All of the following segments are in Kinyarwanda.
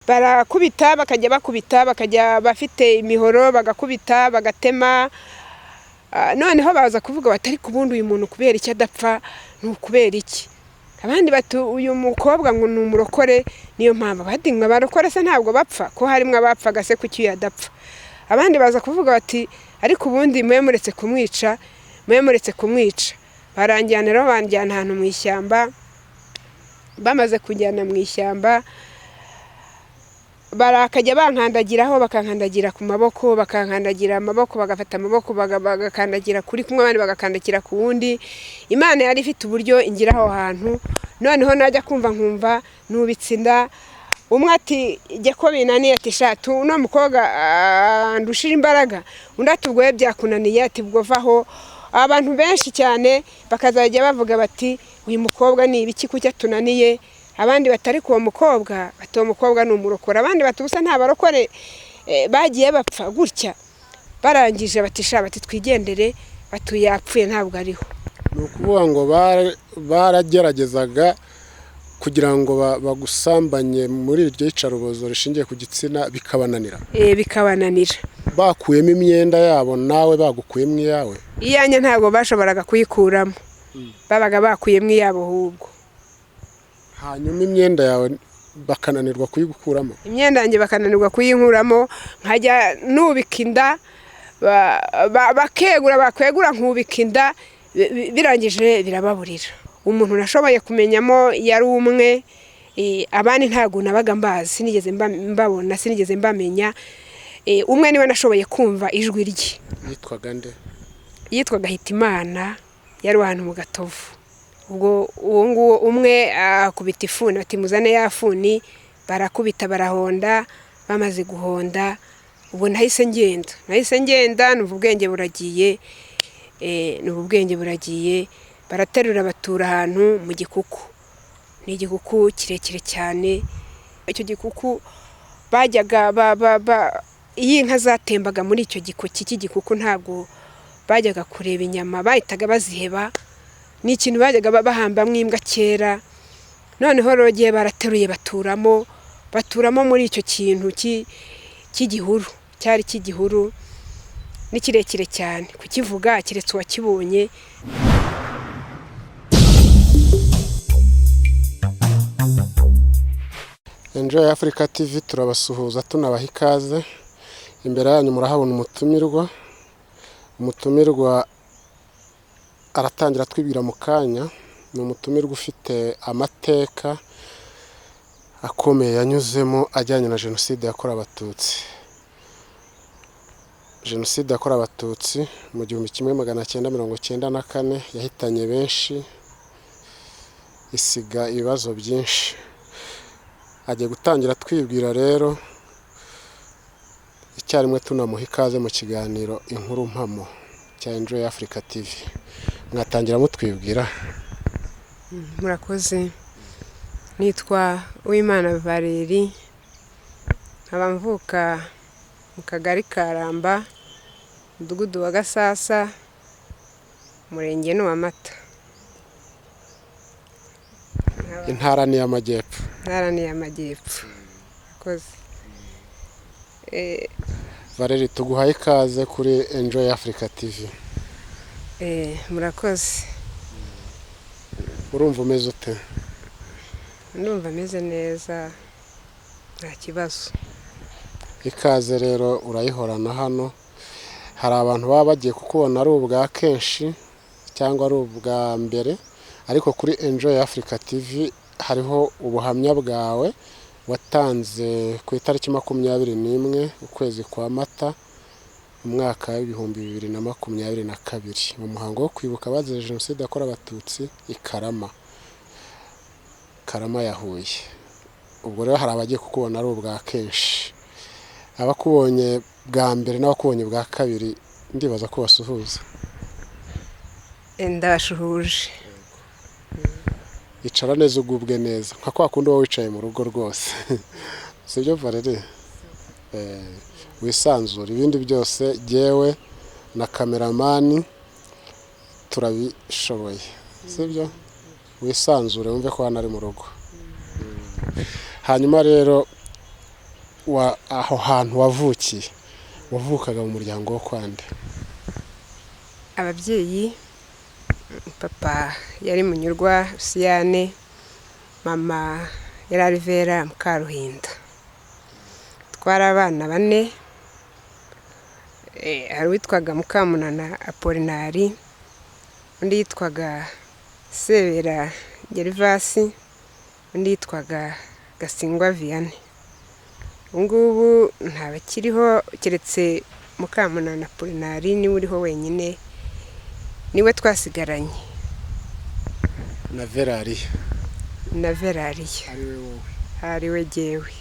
barakubita bakajya bafite imihoro bagakubita bagatema. Noneho baza kuvuga bati ariko ubundi uyu muntu kubera iki adapfa ni ukubera iki. Abandi bati uyu mukobwa ngo ni umurokore niyo mpamvu. Bati ngo abarokore se ntabwo bapfa ko harimo abapfaga se kuki yadapfa. Abandi baza kuvuga bati ariko ubundi mwe muretse kumwica. Baranjyana rero banjyana ahantu mu ishyamba. Bamaze kujyana mu ishyamba barakajya bankandagiraho bakankandagira ku maboko bakankandagira amaboko bagafata amaboko bagakandagira kuri kumwe abandi bagakandagira ku wundi. Imana yari ifite uburyo ingiraho hantu. Noneho najya kumva nkumva nubitsinda. Umwe ati jye ko binaniye ati shatu uno mukobwa ndushira imbaraga. Undi ati ubwo byakunaniye ati bwo vaho. Abantu benshi cyane bakazajya bavuga bati uyu mukobwa ni ibiki kucya tunaniye. Abandi batari kuwa mukobwa bato mukobwa ni umurokora. Abandi batubusa nta barokore bagiye bapfa gutya. Barangije batisha bati twigendere batuyapfuye ntabwo ariho. Ni ukuvuga ngo barageragezaga kugira ngo bagusambanye muri iryo yicarubozo rishingiye ku gitsina bikabananira. Bikabananira. Bakuyemo imyenda yabo nawe bagukuyemo iyawe. Iyanya ntabwo bashoboraga kuyikuramo. Babaga bakuyemo iyabo ahubwo. Hanyuma imyenda yawe bakananirwa kuyigukuramo. Imyenda yanjye bakananirwa kuyinkuramo nkajya nubika inda bakwegura nkubika inda birangije birababurira. Umuntu nashoboye kumenyamo yari umwe. Abandi ntago nabaga mbazi sinigeze mbabona sinigeze mbamenya. Umwe niwe nashoboye kumva ijwi rye. Yitwaga nde? Yitwaga Hitimana yari ahantu mu Gatovu. Ubwo uwo nguwo umwe akubita ifuni bati muzane ya funi barakubita barahonda. Bamaze guhonda ubwo nahise ngenda numva ubwenge buragiye. Baraterura batura ahantu mu gikuku. Ni igikuku kirekire cyane. Icyo gikuku bajyaga iyi nka zatembaga muri icyo gikuku ntabwo bajyaga kureba inyama bahitaga baziheba. Ni ikintu bajyaga bahambamo imbwa kera. Noneho rogiye barateruye baturamo muri icyo kintu cy'igihuru. Cyari cy'igihuru ni kirekire cyane kukivuga kiretse uwakibonye. Enjoy Africa TV turabasuhuza tunabaha ikaze. Imbere yanyu murahabona umutumirwa aratangira twibwira mu kanya. Ni umutumirwa ufite amateka akomeye yanyuzemo ajyanye na Jenoside yakorewe Abatutsi. Jenoside yakorewe Abatutsi mu 1994 yahitanye benshi isiga ibibazo byinshi. Agiye gutangira twibwira rero icyarimwe tunamuha ikaze mu kiganiro inkuru mpamo cya Enjoy Africa TV. Mwatangira mutwibwira. Murakoze. Nitwa Uwimana Valeri. Nkaba mvuka mu kagari Karamba, umudugudu wa Gasasa, umurenge wa Mata. Intara ni y'Amajyepfo. Murakoze. Valeri tuguhaye ikaze kuri Enjoy Africa TV. Murakoze. Urumva umeze ute? Ndumva meze neza nta kibazo. Ikaze rero urayihorana hano. Hari abantu baba bagiye kukubona ari ubwa kenshi cyangwa ari ubwa mbere, ariko kuri Enjoy Africa TV hariho ubuhamya bwawe watanze ku itariki 21 ukwezi kwa Mata umwaka wa 2022 mu muhango wo kwibuka abazize Jenoside yakorewe Abatutsi i Karama ya Huye. Ubwo rero hari abagiye kukubona ari ubwa kenshi. Abakubonye bwa mbere n'abakubonye bwa kabiri ndibaza ko basuhuza. Ndashuhuje. Icara neza ugubwe neza nka kwa kundi wowe wicaye mu rugo rwose. Sibyo Valeri? Wisanzura ibindi byose jewe na kameramani turabishoboye. Sibyo? Wisanzure wumve ko hano ari mu rugo. Hanyuma rero aho hantu wavukaga mu muryango wo kwande? Ababyeyi, papa yari Munyurwa Rusiyane, mama yari Alivera Mukaruhinda. Twari abana 4, hari uwitwaga Mukamunana Apolinari, undi yitwaga Sebera Gervasi, undi yitwaga Gasingwa Vianney. Ngubu nta bakiriho keretse Mukamunana Apolinari niwe uriho wenyine, niwe twasigaranye. Na Verariya? Na Verariya. Ari we wowe? Ari we jyewe.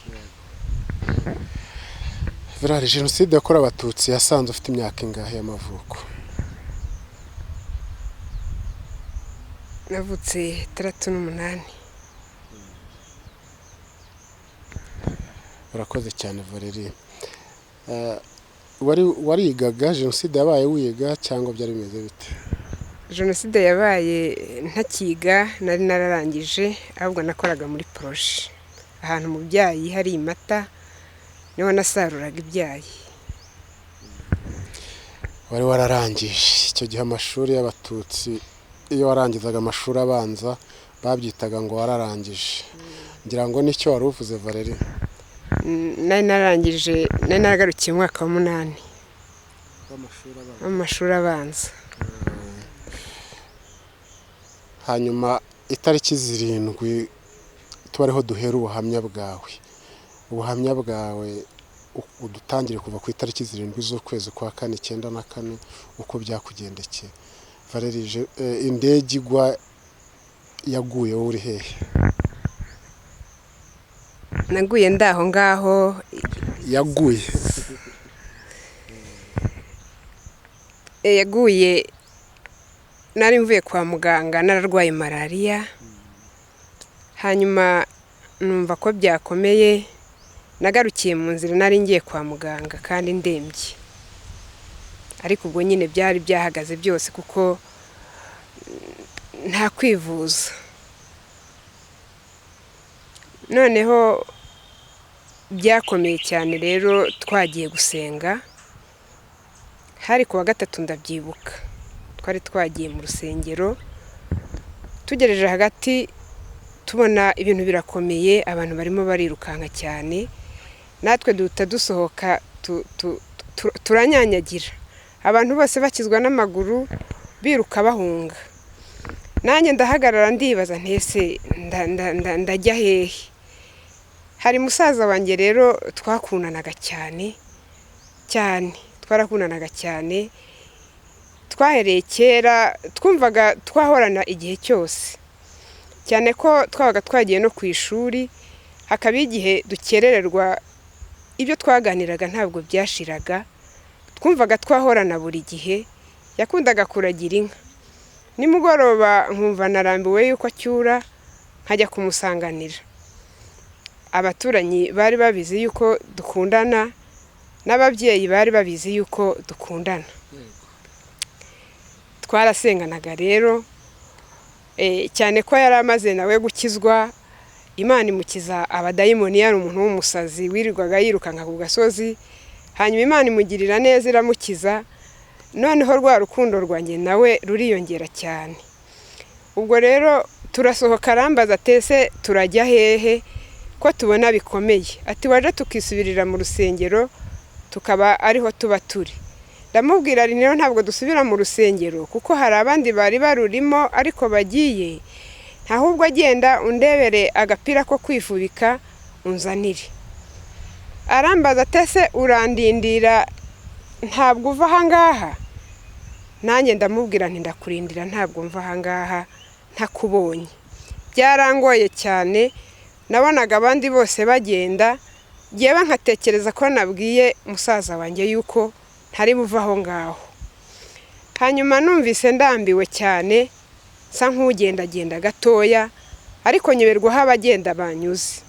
Verariya, Jenoside yakorewe Abatutsi yasanze ufite imyaka ingahe y'amavuko? Navutse 38. Urakoze cyane Valerie. Warigaga Jenoside yabaye wiga cyangwa byari bimeze bite? Jenoside yabaye ntakiga, nari nararangije, ahubwo nakoraga muri proje ahantu mu byayi hari imata, niho nasaruraga ibyayi. Wari wararangije icyo gihe amashuri y'Abatutsi, iyo warangizaga amashuri abanza babyitaga ngo wararangije. Ngira ngo nicyo wari uvuze Valerie? Nari nararangije, nari naragarukiye mu mwaka wa 8 w'amashuri abanza. Hanyuma itariki 7 tubariho duhera ubuhamya bwawe. Ubuhamya bwawe udutangire kuva ku itariki 7 z'ukwezi kwa 4 94 uko byakugendekeye. Valerie, indege igwa yaguye wowe uri hehe? Naguye ndaho ngaho. Yaguye? Yaguye nari mvuye kwa muganga, nararwaye malaria, hanyuma numva ko byakomeye, nagarukiye mu nzira nari ngiye kwa muganga kandi ndembye. Ariko ubwo nyine byari byahagaze byose kuko nta kwivuza. Noneho byakomeye cyane, rero twagiye gusenga. Hari kuwa 3 ndabyibuka, twari twagiye mu rusengero, tugereje hagati tubona ibintu birakomeye, abantu barimo barirukanka cyane, natwe duhita dusohoka turanyanyagira, abantu bose bakizwa n'amaguru biruka bahunga. Nanjye ndahagarara ndibaza ntese ndajya hehe. Hari musaza wanjye rero twakundanaga cyane, twarakundanaga cyane, twahereye kera, twumvaga twahorana igihe cyose, cyane ko twabaga twagiye no ku ishuri, hakaba igihe dukerererwa, ibyo twaganiraga ntabwo byashiraga, twumvaga twahorana buri gihe. Yakundaga kuragira inka, nimugoroba nkumva narambiwe yuko acyura, nkajya kumusanganira. Abaturanyi bari babizi yuko dukundana, n'ababyeyi bari babizi yuko dukundana. Twarasenganaga rero, cyane ko yari amaze nawe gukizwa, Imana imukiza abadayimoni, yari umuntu w'umusazi wirirwaga yirukanka ku gasozi, hanyuma Imana imugirira neza iramukiza. Noneho rwa rukundo rwanjye nawe ruriyongera cyane. Ubwo rero turasohoka, arambaza atese turajya hehe ko tubona bikomeye, ati waje tukisubirira mu rusengero tukaba ariho tuba turi. Ndamubwira ari rero ntabwo dusubira mu rusengero kuko hari abandi bari barurimo ariko bagiye, ahubwo agenda undebere agapira ko kwifubika unzanire. Arambaza atese urandindira ntabwo uva aha ngaha? Nanjye ndamubwira nti ndakurindira ntabwo mva aha ngaha ntakubonye. Byarangoye cyane, nabonaga abandi bose bagenda, yewe nkatekereza ko nabwiye musaza wanjye yuko ntari buva aho ngaho. Hanyuma numvise ndambiwe cyane, sa nk'ugendagenda gatoya, ariko nyoberwa aho abagenda banyuze.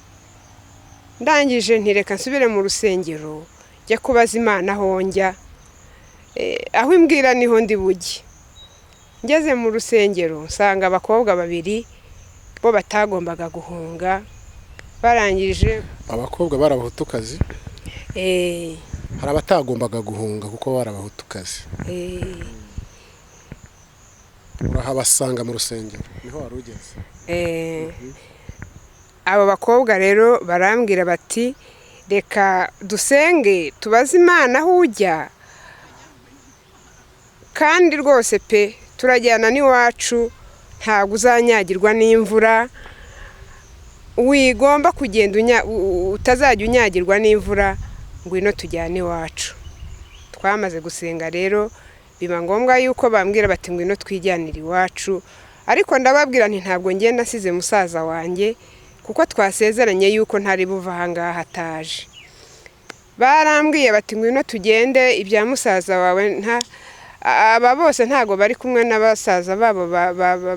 Ndangije ntireka nsubire mu rusengero, njya kubaza Imana aho njya, aho imbwira niho ndi bujye. Ngeze mu rusengero nsanga abakobwa 2 bo batagombaga guhunga, barangije. Abakobwa barabahutukazi? hari abatagombaga guhunga kuko bari abahutukazi. Urahabasanga mu rusengero niho wari ugeze. Abo bakobwa rero barambwira bati reka dusenge tubaze Imana aho ujya, kandi rwose pe turajyana n'iwacu, ntabwo uzanyagirwa n'imvura, wigomba kugenda utazajya unyagirwa n'imvura, ngwino tujyane iwacu. Twamaze gusenga rero biba ngombwa yuko bambwira bati ngwino twijyanire iwacu, ariko ndababwira nti ntabwo ngenda nasize musaza wanjye kuko twasezeranye yuko ntari buva aha ngaha ataje. Barambwiye bati ngwino tugende, ibya musaza wawe aba bose ntago bari kumwe n'abasaza babo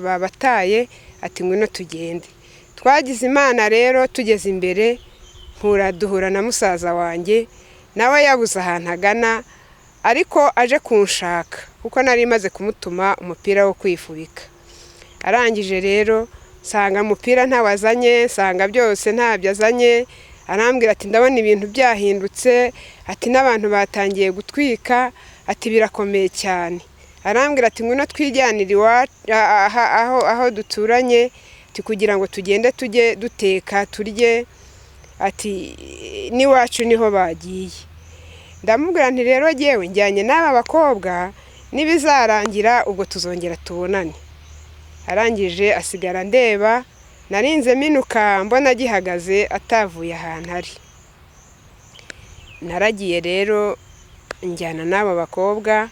babataye, ati ngwino tugende. Twagize Imana rero tugeze imbere duhura na musaza wanjye, nawe yabuze ahantu agana, ariko aje kunshaka kuko nari maze kumutuma umupira wo kwifubika. Arangije rero sanga umupira ntawazanye, sanga byose ntabyo azanye. Arambwira ati ndabona ibintu byahindutse, ati n'abantu batangiye gutwika, ati birakomeye cyane. Arambwira ati ngwino twijyanire aho duturanye, ati kugira ngo tugende tujye duteka turye, ati n'iwacu niho bagiye. Ndamubwira nti rero jyewe njyanye n'aba bakobwa, nibizarangira ubwo tuzongera tubonane. Arangije asigara ndeba, narinze minuka mbona agihagaze atavuye ahantu ari. Naragiye rero njyana n'abo bakobwa,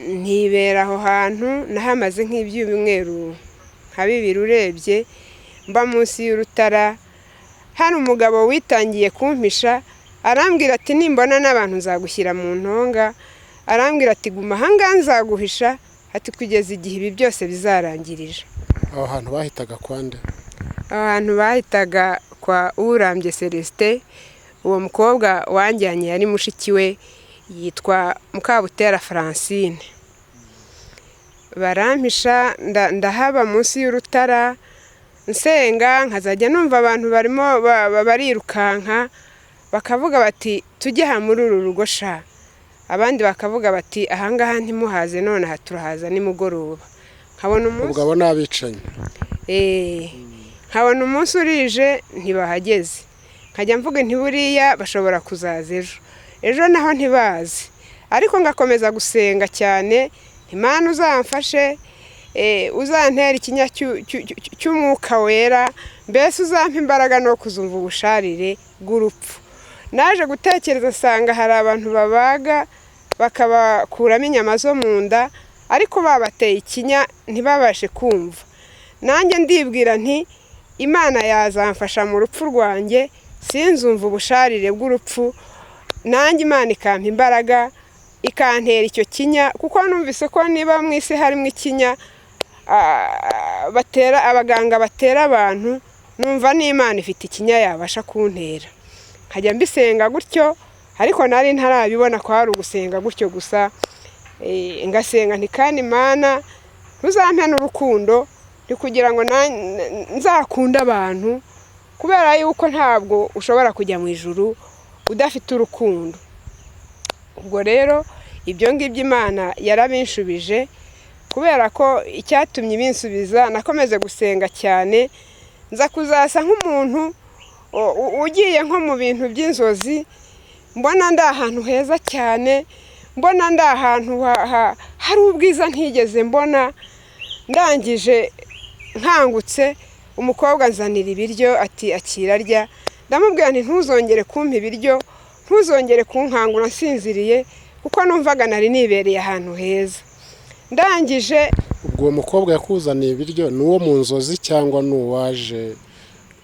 ntibera aho hantu nahamaze nk'ibyumweru nka 2 urebye, mba munsi y'urutara. Hari umugabo witangiye kumpisha, arambwira ati nimbona n'abantu nzagushyira mu ntonga. Arambwira ati guma ahangaha nzaguhisha, ati kugeza igihe ibi byose bizarangirira. Aho hantu bahitaga kwande? Aho hantu bahitaga kwa Urambye Celestin. Uwo mukobwa wanjyanye yari mushiki we, yitwa Mukabutera Francine. Barampisha ndahaba munsi y'urutara nsenga, nkazajya numva abantu barimo barirukanka, bakavuga bati tujye aha muri uru rugo sha. Abandi bakavuga bati ahangaha ntimuhaze, none aha turahaza nimugoroba. Nkabona umunsi ubwo abo nabicanyi. Nkabona umunsi urije ntibahageze, nkajya mvuga nti buriya bashobora kuzaza ejo naho ntibazi. Ariko ngakomeza gusenga cyane, Imana uzamfashe, uzantera ikinya cy'umwuka wera, mbese uzampa imbaraga no kuzumva ubusharire bw'urupfu. Naje gutekereza nsanga hari abantu babaga bakabakuramo inyama zo mu nda, ariko babateye ikinya ntibabashe kumva. Nanjye ndibwira nti Imana yazamfasha mu rupfu rwanjye, sinzumva ubusharire bw'urupfu, nanjye Imana ikampa imbaraga ikantera icyo kinya, kuko numvise ko niba mu isi harimo ikinya abaganga batera abantu, numva n'Imana ifite ikinya yabasha kuntera. Nkajya mbisenga gutyo, ariko nari ntarabibona ko hari ugusenga gutyo gusa. Ngasenga nti kandi Imana ntuzampe n'urukundo, ni kugira ngo nzakunda abantu, kubera yuko ntabwo ushobora kujya mu ijuru udafite urukundo. Ubwo rero ibyo ngibyo Imana yarabinshubije, kubera ko icyatumye ibinsubiza nakomeze gusenga cyane, nza kuzasa nk'umuntu ugiye nko mu bintu by'inzozi, mbona ndi ahantu heza cyane, mbona ndi ahantu hari ubwiza ntigeze mbona. Ndangije nkangutse, umukobwa nzanira ibiryo ati akira arya. Ndamubwira nti ntuzongere kumpa ibiryo, ntuzongere kunkangura nsinziriye, kuko numvaga nari nibereye ahantu heza. Ndangije ubwo uwo mukobwa yakuzaniye ibiryo ni uwo mu nzozi cyangwa ni uwaje?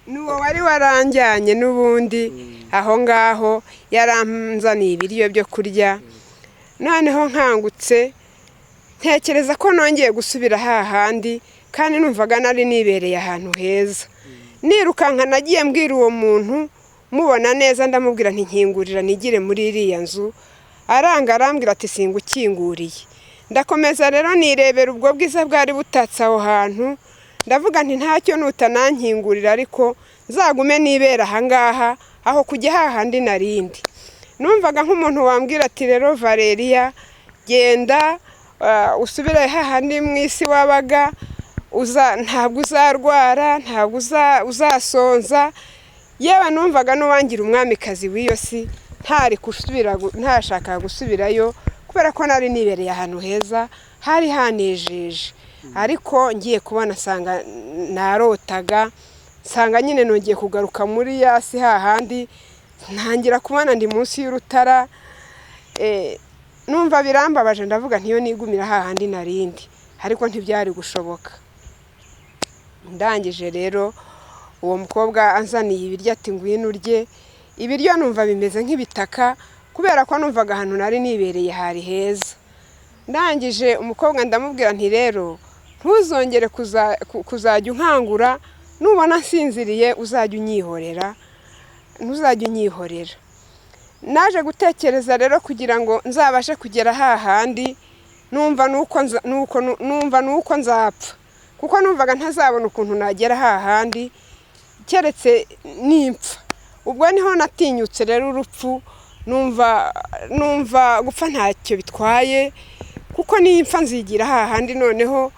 Ni uwo wari waranjyanye n'ubundi aho ngaho, yaranzaniye ibiryo byo kurya. Noneho nkangutse ntekereza ko nongeye gusubira hahandi, kandi numvaga nari nibereye ahantu heza. Nirukanka nagiye mbwira uwo muntu, mubona neza, ndamubwira nti nkingurira nigire muri iriya nzu. Arambwira ati singukinguriye. Ndakomeza rero nirebera ubwo bwiza bwari butatse aho hantu, ndavuga nti ntacyo nutanankingurira, ariko nzagume nibera ahangaha aho kujya hahandi narindi. Numvaga nk'umuntu wambwira ati rero Valeria genda usubire hahandi mu isi wabaga, ntabwo uzarwara, ntabwo uzasonza. Yewe numvaga n'uwangira umwamikazi w'iyo si ntashaka gusubirayo, kubera ko nari nibereye ahantu heza hari hanejeje. Ariko ngiye kubona sanga narotaga, sanga nyine nongeye kugaruka muri yasi hahandi, ntangira kubona ndi munsi y'urutara. Numva birambabaje, ndavuga ntiyo nigumira hahandi narindi, ariko ntibyari gushoboka. Ndangije rero uwo mukobwa anzaniye ibiryo ati ngwino urye. Ibiryo numva bimeze nk'ibitaka, kubera ko numvaga ahantu nari nibereye hari heza. Ndangije umukobwa ndamubwira nti rero ntuzongere kuzajya unkangura, nubona nsinziriye uzajya unyihorera, ntuzajya unyihorera. Naje gutekereza rero kugira ngo nzabashe kugera hahandi, numva nuko nzapfa, kuko numvaga ntazabona ukuntu nagera hahandi keretse nimpfa. Ubwo niho natinyutse rero urupfu, numva gupfa ntacyo bitwaye, kuko nimpfa nzigira hahandi noneho,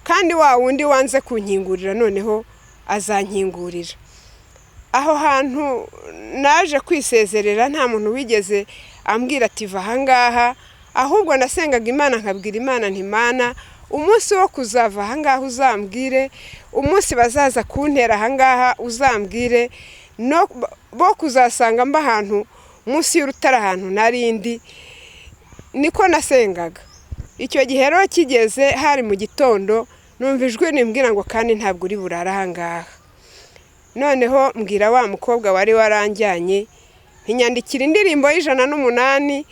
kandi wa wundi wanze kunkingurira noneho azankingurira. Aho hantu naje kwisezerera, nta muntu wigeze ambwira ati va ahangaha, ahubwo nasengaga Imana nkabwira Imana nti Mana, umunsi wo kuzava ahangaha uzambwire, umunsi bazaza kuntera ahangaha uzambwire, no bo kuzasanga mba ahantu munsi y'urutara ahantu narindi. Niko nasengaga. Icyo gihe rero kigeze hari mu gitondo, numva ijwi nimbwira ngo kandi ntabwo uri burara ahangaha. Noneho mbwira wa mukobwa wari waranjyanye, ntinyandikira indirimbo y'108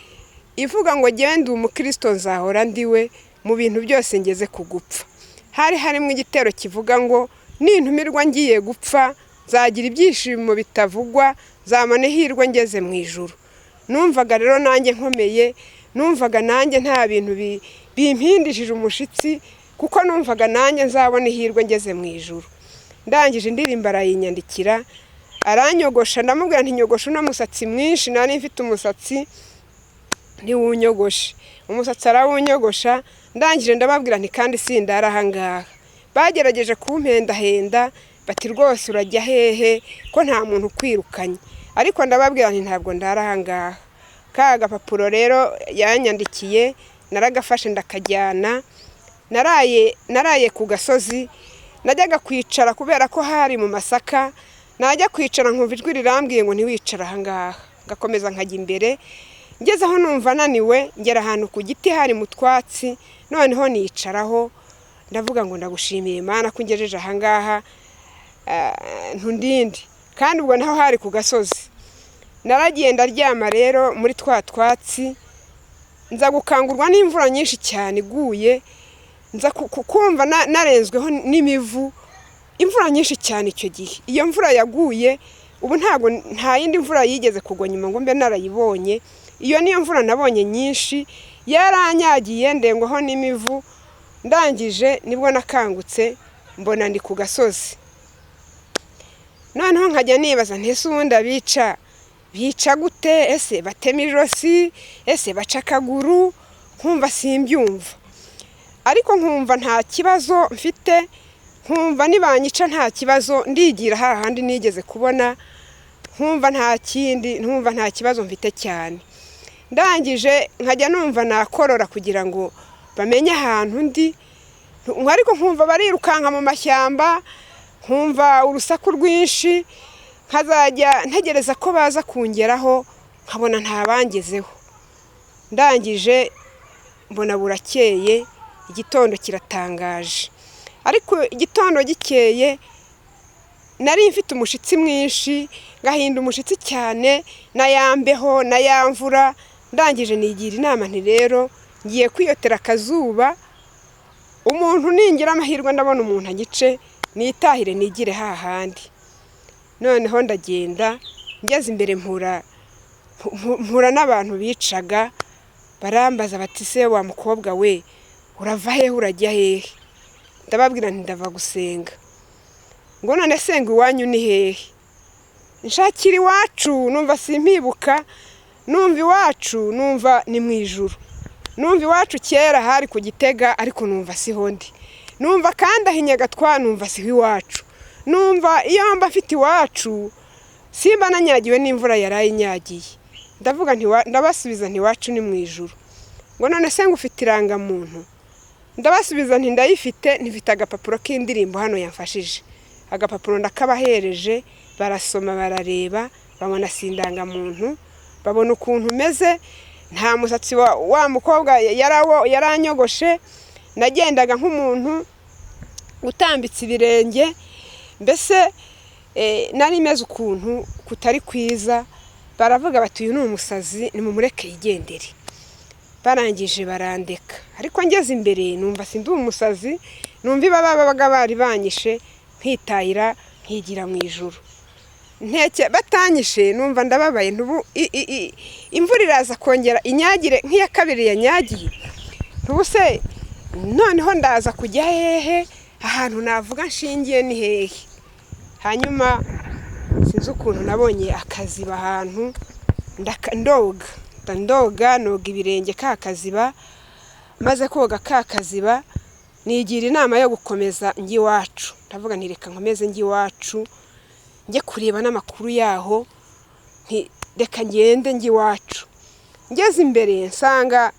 ivuga ngo genda umukristo nzahora ndiwe mu bintu byose ngeze kugupfa. Hari harimo igitero kivuga ngo nintumirwa ngiye gupfa, nzagira ibyishimo bitavugwa, zamane hirwe ngeze mu ijuru. Numvaga rero nanjye nkomeye, numvaga nanjye nta bintu bimpindishije umushitsi, kuko numvaga nanjye nzabona ihirwe ngeze mu ijuru. Ndangije indirimbo arayinyandikira, aranyogosha, ndamubwira nti nyogosha uno musatsi mwinshi, nari mfite umusatsi ntiwunyogoshe. Umusatsi arawunyogosha. Ndangije ndababwira nti kandi sindara ahangaha. Bagerageje kumpendahenda bati rwose urajya hehe ko nta muntu ukwirukanye, ariko ndababwira nti ntabwo ndara ahangaha. Ka gapapuro rero yanyandikiye naragafashe ndakajyana. Naraye ku gasozi, najyaga kwicara kubera ko hari mu Masaka, najya kwicara nkumva ijwi rirambwiye ngo ntiwicara ahangaha. Ngakomeza nkajya imbere, ngeze aho numva naniwe, ngera ahantu ku giti hari mu twatsi, noneho nicaraho ndavuga ngo ndagushimiye Imana ko ngejeje ahangaha ntundindi. Kandi ubwo naho hari ku gasozi. Naragiye ndaryama rero muri twa twatsi, nza gukangurwa n'imvura nyinshi cyane iguye, nza kumva narenzweho n'imivu, imvura nyinshi cyane icyo gihe. Iyo mvura yaguye, ubu nta yindi mvura yigeze kugwa nyuma ngo mbe narayibonye. Iyo niyo mvura nabonye nyinshi, yaranyagiye ndengwaho n'imivu. Ndangije nibwo nakangutse, mbona ndi ku gasozi. Noneho nkajya nibaza ntese ubundi bica gute, ese batema ijosi, ese baca akaguru, nkumva simbyumva. Ariko nkumva nta kibazo mfite, nkumva nibanyica nta kibazo, ndigira hahandi nigeze kubona, nkumva nta kibazo mfite cyane. Ndangije nkajya numva nakorora kugira ngo bamenye ahantu ndi, ariko nkumva barirukanka mu mashyamba, nkumva urusaku rwinshi, nkazajya ntegereza ko baza kungeraho, nkabona ntabangezeho. Ndangije mbona burakeye, igitondo kiratangaje. Ariko igitondo gikeye nari mfite umushitsi mwinshi, ngahinda umushitsi cyane, nayambeho nayamvura. Ndangije nigira inama nti rero ngiye kwiyotera akazuba, umuntu ningira amahirwe ndabona umuntu agice, nitahire nigire hahandi. Noneho ndagenda, ngeze imbere mpura n'abantu bicaga, barambaza bati se wa mukobwa we urava hehe urajya hehe? Ndababwira nti ndava gusenga. Ngo none senga iwanyu ni hehe? nshakira iwacu numva simpibuka, numva iwacu numva ni mu ijuru, numva iwacu kera hari ku Gitega ariko numva siho ndi, numva kandi aho i Nyagatwa numva siho iwacu, numva iyo mba mfite iwacu simba nanyagiwe n'imvura yarayinyagiye. Ndavuga ndabasubiza nti iwacu ni mu ijuru. Ngo none se ngufite irangamuntu? Ndabasubiza nti ndayifite, ntifite agapapuro k'indirimbo hano yamfashije. Agapapuro ndakabahereje, barasoma barareba, babona sindangamuntu, babona ukuntu meze, nta musatsi wa mukobwa yaranyogoshe, nagendaga nk'umuntu utambitse ibirenge, mbese nari meze ukuntu kutari kwiza. Baravuga bati uyu ni umusazi, nimumureke yigendere. Barangije barandeka, ariko ngeze imbere numva sindi umusazi, numva babaga bari banyishe nkitayira nkigira mu ijuru. Batanyishe numva ndababaye, ntubu imvura iraza kongera inyagire nk'iya kabiri yanyagiye, ntubu se noneho ndaza kujya hehe, ahantu navuga nshingiye ni hehe. Hanyuma sinzi ukuntu nabonye akaziba ahantu noga ibirenge ka kaziba, maze koga ka kaziba nigira inama yo gukomeza njye iwacu. Ndavuga nti reka nkomeze njye iwacu, njye kureba n'amakuru yaho, reka ngende njye iwacu. Ngeze imbere nsanga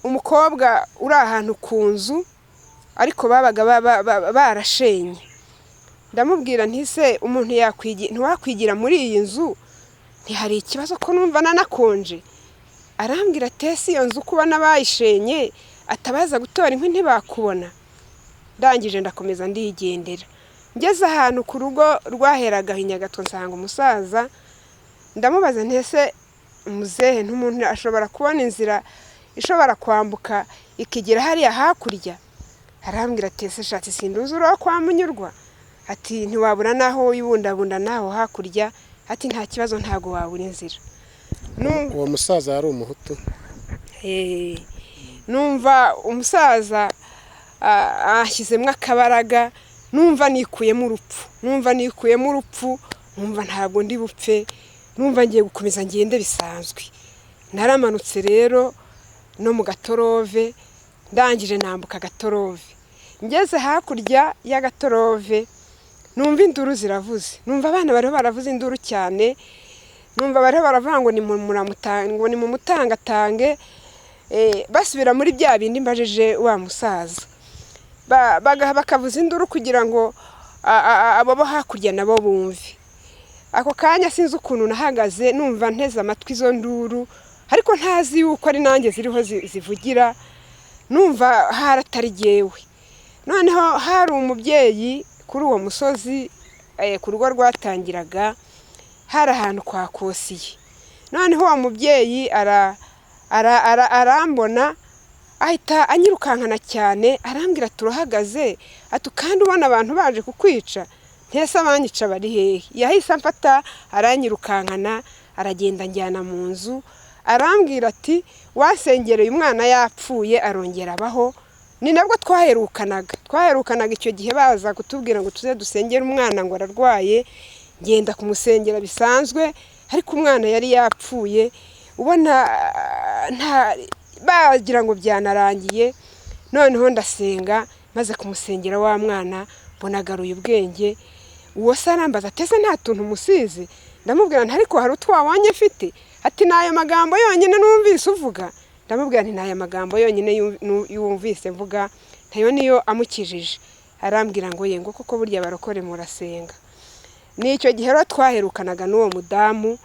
umukobwa uri ahantu ku nzu ariko babaga barashenye. Ndamubwira nti se umuntu ntiwakwigira muri iyi nzu, ntihari ikibazo ko numva nanakonje? Arambwira ati ese iyo nzu kubona bayishenye atabaza gutora inkwi ntibakubona. Ndangije ndakomeza ndigendera, ngeze ahantu ku rugo rwaheraga i Nyagatwa nsanga umusaza. Ndamubaza nti ese muzehe, ntumuntu ashobora kubona inzira ishobora kwambuka ikigera hariya hakurya? Arambwira ati ese shatse sinduzi uro kwa Munyurwa, ati ntiwabura naho wibundabunda naho hakurya, ati nta kibazo ntago wabura inzira. Uwo musaza yari umuhutu? Numva umusaza ashyizemo akabaraga, numva nikuyemo urupfu, numva ntabwo ndi bupfe, numva ngiye gukomeza ngende bisanzwe. Naramanutse rero no mu Gatorove, ndangije nambuka Gatorove. Ngeze hakurya ya Gatorove numva induru ziravuze, numva abana bariho baravuza induru cyane, numva bariho baravuga ngo ni mu mutangatange, basubira muri bya bindi mbajije wa musaza. Bakavuza induru kugira ngo abo bo hakurya nabo bumve. Ako kanya sinzi ukuntu nahagaze, numva nteze amatwi izo nduru, ariko ntazi yuko ari nanjye ziriho zivugira, numva haratari jyewe. Noneho hari umubyeyi kuri uwo musozi, ku rugo rwatangiraga hari ahantu kwa Kosiye. Noneho uwo mubyeyi arambona, ahita anyirukankana cyane, arambwira turahagaze, ati kandi ubona abantu baje kukwica, ntese abanyica bari hehe? Yahise amfata aranyirukankana, aragenda njyana mu nzu, arambwira ati wasengereye umwana yapfuye arongera abaho. Ni nabwo twaherukanaga icyo gihe baza kutubwira ngo tuze dusengere umwana ngo ararwaye, ngenda kumusengera bisanzwe, ariko umwana yari yapfuye, ubona bagira ngo byanarangiye. Noneho ndasenga, maze kumusengera wa mwana mbona agaruye ubwenge. Uwo sarambaza atese nta tuntu musize? Ndamubwira nti ariko hari utwabonye mfite, ati nayo magambo yonyine numvise uvuga. Ndamubwira nti nayo magambo yonyine yumvise mvuga, ntayo niyo amukijije. Arambwira ngo yengo kuko burya barokore murasenga. Nicyo gihe rero twaherukanaga n'uwo mudamu,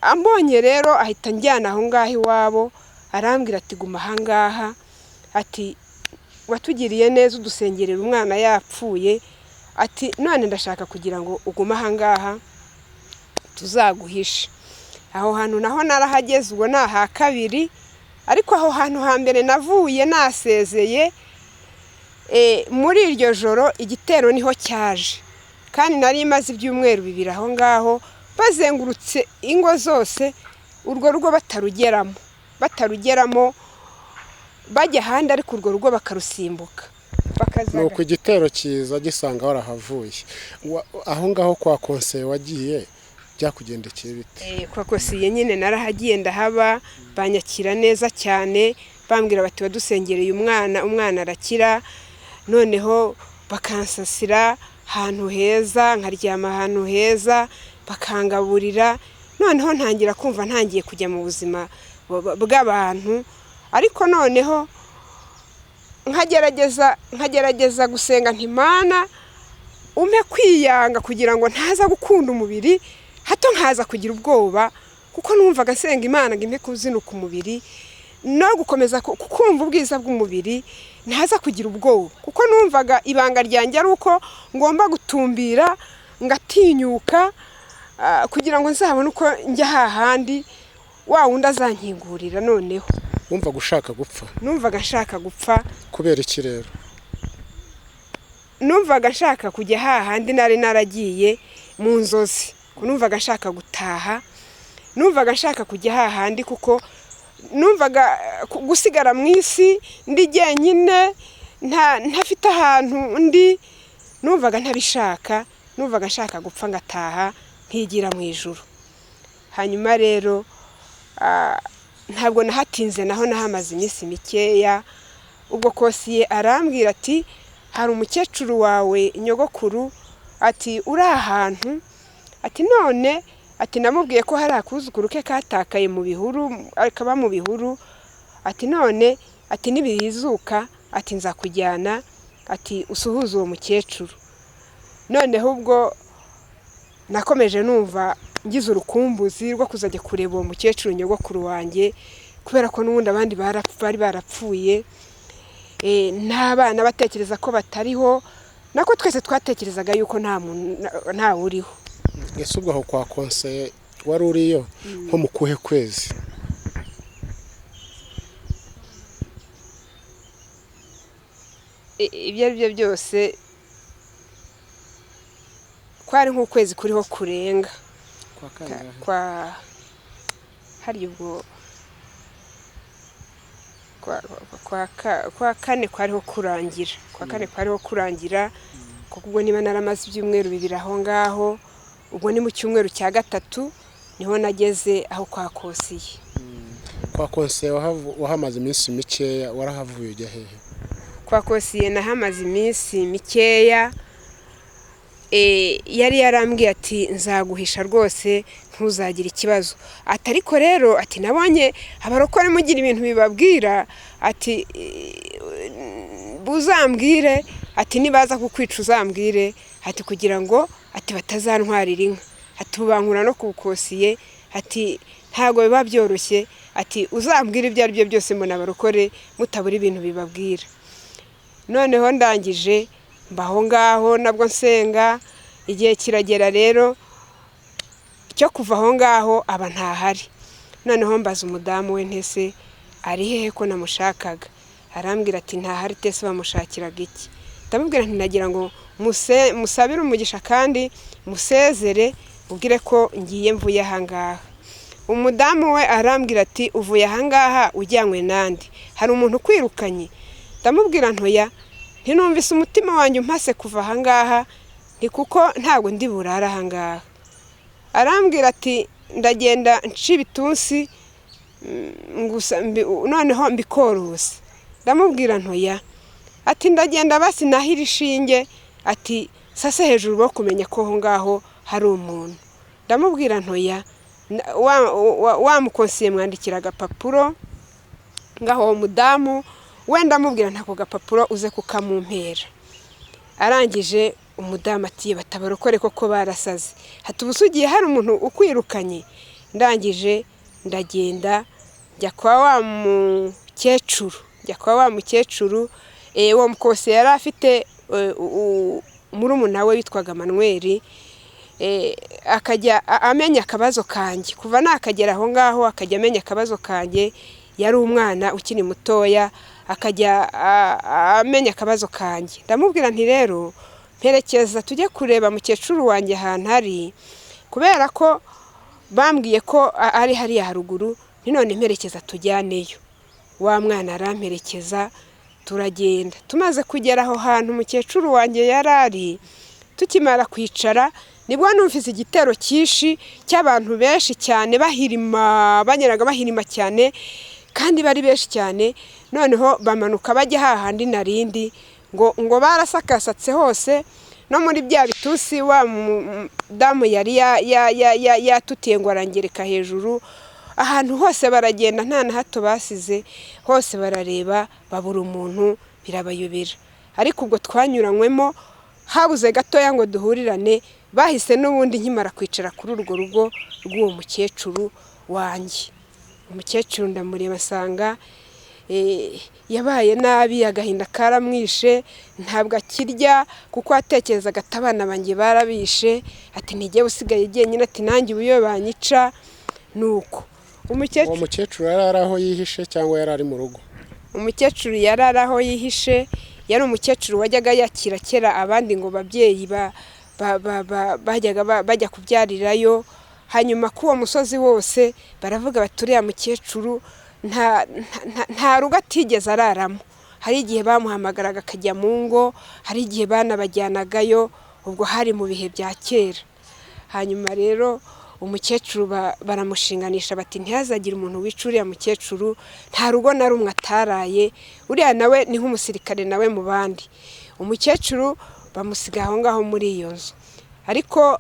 ambonye rero ahita njyana aho ngaho iwabo, arambwira ati guma aha ngaha, ati watugiriye neza udusengerera umwana yapfuye, ati none ndashaka kugira ngo ugume aha ngaha tuzaguhisha. Aho hantu naho narahageze, ubwo naha kabiri, ariko aho hantu hambere navuye nasezeye, muri iryo joro igitero niho cyaje, kandi nari imaze ibyumweru 2 aho ngaho bazengurutse ingo zose, urwo rugo batarugeramo bajya ahandi, ariko urwo rugo bakarusimbuka nuko igitero kiza gisanga warahavuye. Aho ngaho kwa konseye wagiye byakugendekeye bite? Kwa kosiye nyine narahagiye ndahaba, banyakira neza cyane, bambwira bati wadusengereye umwana arakira, noneho bakansasira ahantu heza, nkaryama ahantu heza, bakangaburira, noneho ntangira kumva ntangiye kujya mu buzima bw'abantu, ariko noneho nkagerageza gusenga nti Mana umpe kwiyanga kugira ngo ntaza gukunda umubiri, hato nkaza kugira ubwoba, kuko numvaga nsenga Imana ngo impe kuzinuka umubiri no gukomeza kumva ubwiza bw'umubiri, ntaza kugira ubwoba, kuko numvaga ibanga ryanjye ari uko ngomba gutumbira ngatinyuka kugira ngo nzabone uko njya hahandi wa wundi azankingurira. Noneho wumvaga ushaka gupfa? Numvaga nshaka gupfa. Kubera iki rero? Numvaga nshaka kujya hahandi nari naragiye mu nzozi, numvaga nshaka gutaha, numvaga nshaka kujya hahandi, kuko numvaga gusigara mu isi ndi jyenyine ntafite ahantu ndi, numvaga ntabishaka, numvaga nshaka gupfa ngataha nkigira mu ijuru. Hanyuma rero ntabwo nahatinze, naho nahamaze iminsi mikeya, ubwo kosiye arambwira ati hari umukecuru wawe nyogokuru, ati uri ahantu, ati none, ati namubwiye ko hari akuzukuru ke katakaye mu bihuru, akaba mu bihuru, ati none, ati nibihizuka, ati nzakujyana, ati usuhuze uwo mukecuru. Noneho ubwo nakomeje numva ngize urukumbuzi rwo kuzajya kureba uwo mukecuru nyogokuru wanjye, kubera ko n'ubundi abandi bari barapfuye, n'abana batekereza ko batariho, nako twese twatekerezaga yuko nta uriho. Ese ubwo aho kwa konseye wari uriyo nko mu kuhe kwezi? Ibyo ari byo byose kwari nk'ukwezi kuriho kurenga, hari ubwo kwa kane kwariho kurangira, kuko ubwo niba naramaze ibyumweru 2 aho ngaho, ubwo ni mu cyumweru cya 3 niho nageze aho kwa kosiye. Kwa konseye wahamaze iminsi mikeya, warahavuye ujya hehe? Kwa kosiye nahamaze iminsi mikeya, yari yarambwiye ati nzaguhisha rwose ntuzagira ikibazo, ati ariko rero, ati nabonye abarokore mugira ibintu bibabwira, ati buzambwire, ati nibaza kukwica uzambwire, ati kugira ngo, ati batazantwarira inka, ati ubankura no kubukosiye, ati ntago biba byoroshye, ati uzambwire ibyo ari byo byose mbona abarokore mutabura ibintu bibabwira. Noneho ndangije mbaho ngaho nabwo nsenga, igihe kiragera rero cyo kuva aho ngaho aba ntahari. Noneho mbaza umudamu we ntese ari hehe ko namushakaga, arambwira ati ntahari, tese bamushakiraga iki? Ndamubwira nti nagira ngo musabire umugisha kandi musezere, ubwire ko ngiye mvuye aha ngaha. Umudamu we arambwira ati uvuye aha ngaha ujyanywe nandi, hari umuntu kwirukanye? Ndamubwira ntoya, ntinumvise umutima wanjye umpase kuva aha ngaha, ni kuko ntabwo ndi burara aha ngaha. Arambwira ati ndagenda nci bitunsi, noneho mbikorose. Ndamubwira ntoya, ati ndagenda basi nahira ishinge, ati sase hejuru bo kumenya ko aho ngaho hari umuntu. Ndamubwira ntoya, wa mukosiye mwandikira agapapuro ngaho uwo mudamu, wenda mubwira ntako gapapuro uze kukamumpera. Arangije umudamu ati batabarokore koko barasaze, hati ubusugiye hari umuntu ukwirukanye? Ndangije ndagenda njya kwa wa mukecuru, uwo mukose yari afite murumuna we witwaga Manuel, akajya amenya akabazo kanjye, kuva nakagera aho ngaho akajya amenya akabazo kanjye, yari umwana ukiri mutoya, akajya amenya akabazo kanjye. Ndamubwira nti rero mperekeza tujye kureba mukecuru wanjye ahantu hari, kubera ko bambwiye ko ari hariya haruguru, none mperekeza tujyaneyo. Wa mwana aramperekeza, turagenda. Tumaze kugera aho hantu umukecuru wanjye yarari, tukimara kwicara nibwo numvise igitero cyinshi cy'abantu benshi cyane banyeraga bahirima cyane kandi bari benshi cyane. Noneho bamanuka bajya hahandi narindi ngo barasakasatse hose, no muri bya bitusi wa damu yari yatutiye ngo arangereka hejuru. Ahantu hose baragenda nta na hato basize, hose barareba babura umuntu, birabayobera. Ariko ubwo twanyuranywemo habuze gatoya ngo duhurirane, bahise n'ubundi nkimara kwicara kuri urwo rugo rw'uwo mukecuru wanjye. Umukecuru ndamureba asanga yabaye nabi, agahinda karamwishe, ntabwo akirya kuko atekerezaga ati abana banjye barabishe, ati ntigiye usigaye jyenyine, ati nanjye ubuyo banyica. Nuko uwo mukecuru yari ari aho yihishe cyangwa yari ari mu rugo? Umukecuru yari ari aho yihishe, yari umukecuru wajyaga yakira kera abandi ngo babyeyi bajyaga bajya kubyarirayo. Hanyuma k'uwo musozi wose baravuga bati uriya mukecuru nta rugo atigeze araramo. Hari igihe bamuhamagaraga akajya mu ngo, hari igihe banabajyanagayo, ubwo hari mu bihe bya kera. Hanyuma rero umukecuru baramushinganisha bati ntihazagire umuntu wica uriya mukecuru, nta rugo na rumwe ataraye. Uriya nawe ni nk'umusirikare nawe mu bandi. Umukecuru bamusiga aho ngaho muri iyo nzu, ariko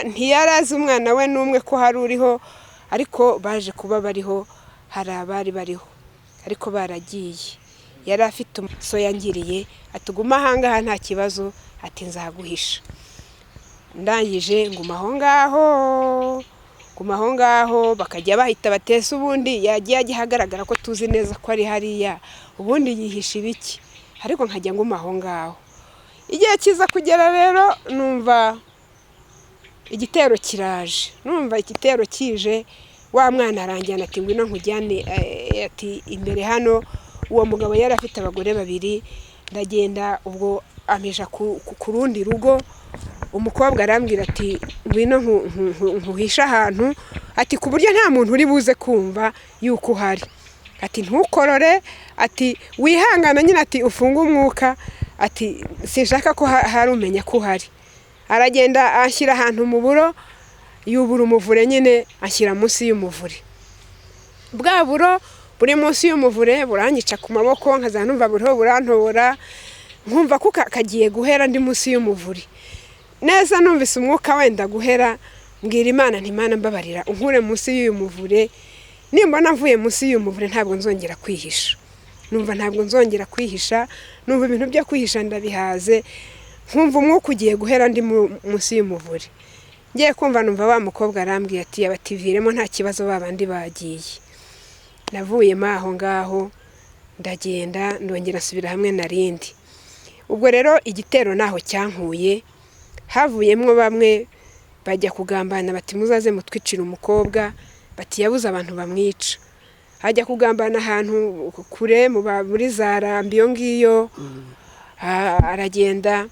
ntiyarazi umwana we n'umwe ko hari uriho, ariko baje kuba bariho, hari abari bariho ariko baragiye. Yari afite so yangiriye atuguma ahangaha nta kibazo, ati nzaguhisha. Ndangije nguma aho ngaho bakajya bahita batesa, ubundi yagiye hagaragara ko tuzi neza ko ari hariya, ubundi yihisha ibiki, ariko nkajya nguma aho ngaho. Igihe kiza kugera rero numva igitero kiraje, numva igitero kije, wa mwana aranjyana ati ngwino nkujyane, ati imbere hano. Uwo mugabo yari afite abagore babiri, ndagenda ubwo amija ku rundi rugo. Umukobwa arambwira ati ngwino nkuhisha ahantu, ati ku buryo nta muntu uri buze kumva yuko uhari, ati ntukorore, ati wihangana nyine, ati ufunge umwuka, ati sinshaka ko hari umenya ko uhari. Aragenda ashyira ahantu mu buro, yubura umuvure nyine ashyira munsi y'umuvure. Bwa buro buri munsi y'umuvure buranyica ku maboko, nkaza numva buriho burantobora, nkumva ko kagiye guhera ndi munsi y'umuvure. Neza numvise umwuka wenda guhera, mbwira Imana nti Imana mbabarira unkure munsi y'uyu muvure, nimbona mvuye munsi y'uyu muvure ntabwo nzongera kwihisha. Numva ntabwo nzongera kwihisha, numva ibintu byo kwihisha ndabihaze, nkumva umwuka ugiye guhera ndi munsi y'umuvure. Ngiye kumva numva wa mukobwa arambwiye ati abativiremo nta kibazo, babandi bagiye. Navuyemo aho ngaho ndagenda ndongera asubira hamwe narindi. Ubwo rero igitero naho cyankuye, havuyemo bamwe bajya kugambana bati muzaze mutwicira umukobwa, bati yabuze abantu bamwica. Hajya kugambana ahantu kure muri za Rambi iyo ngiyo. Aragenda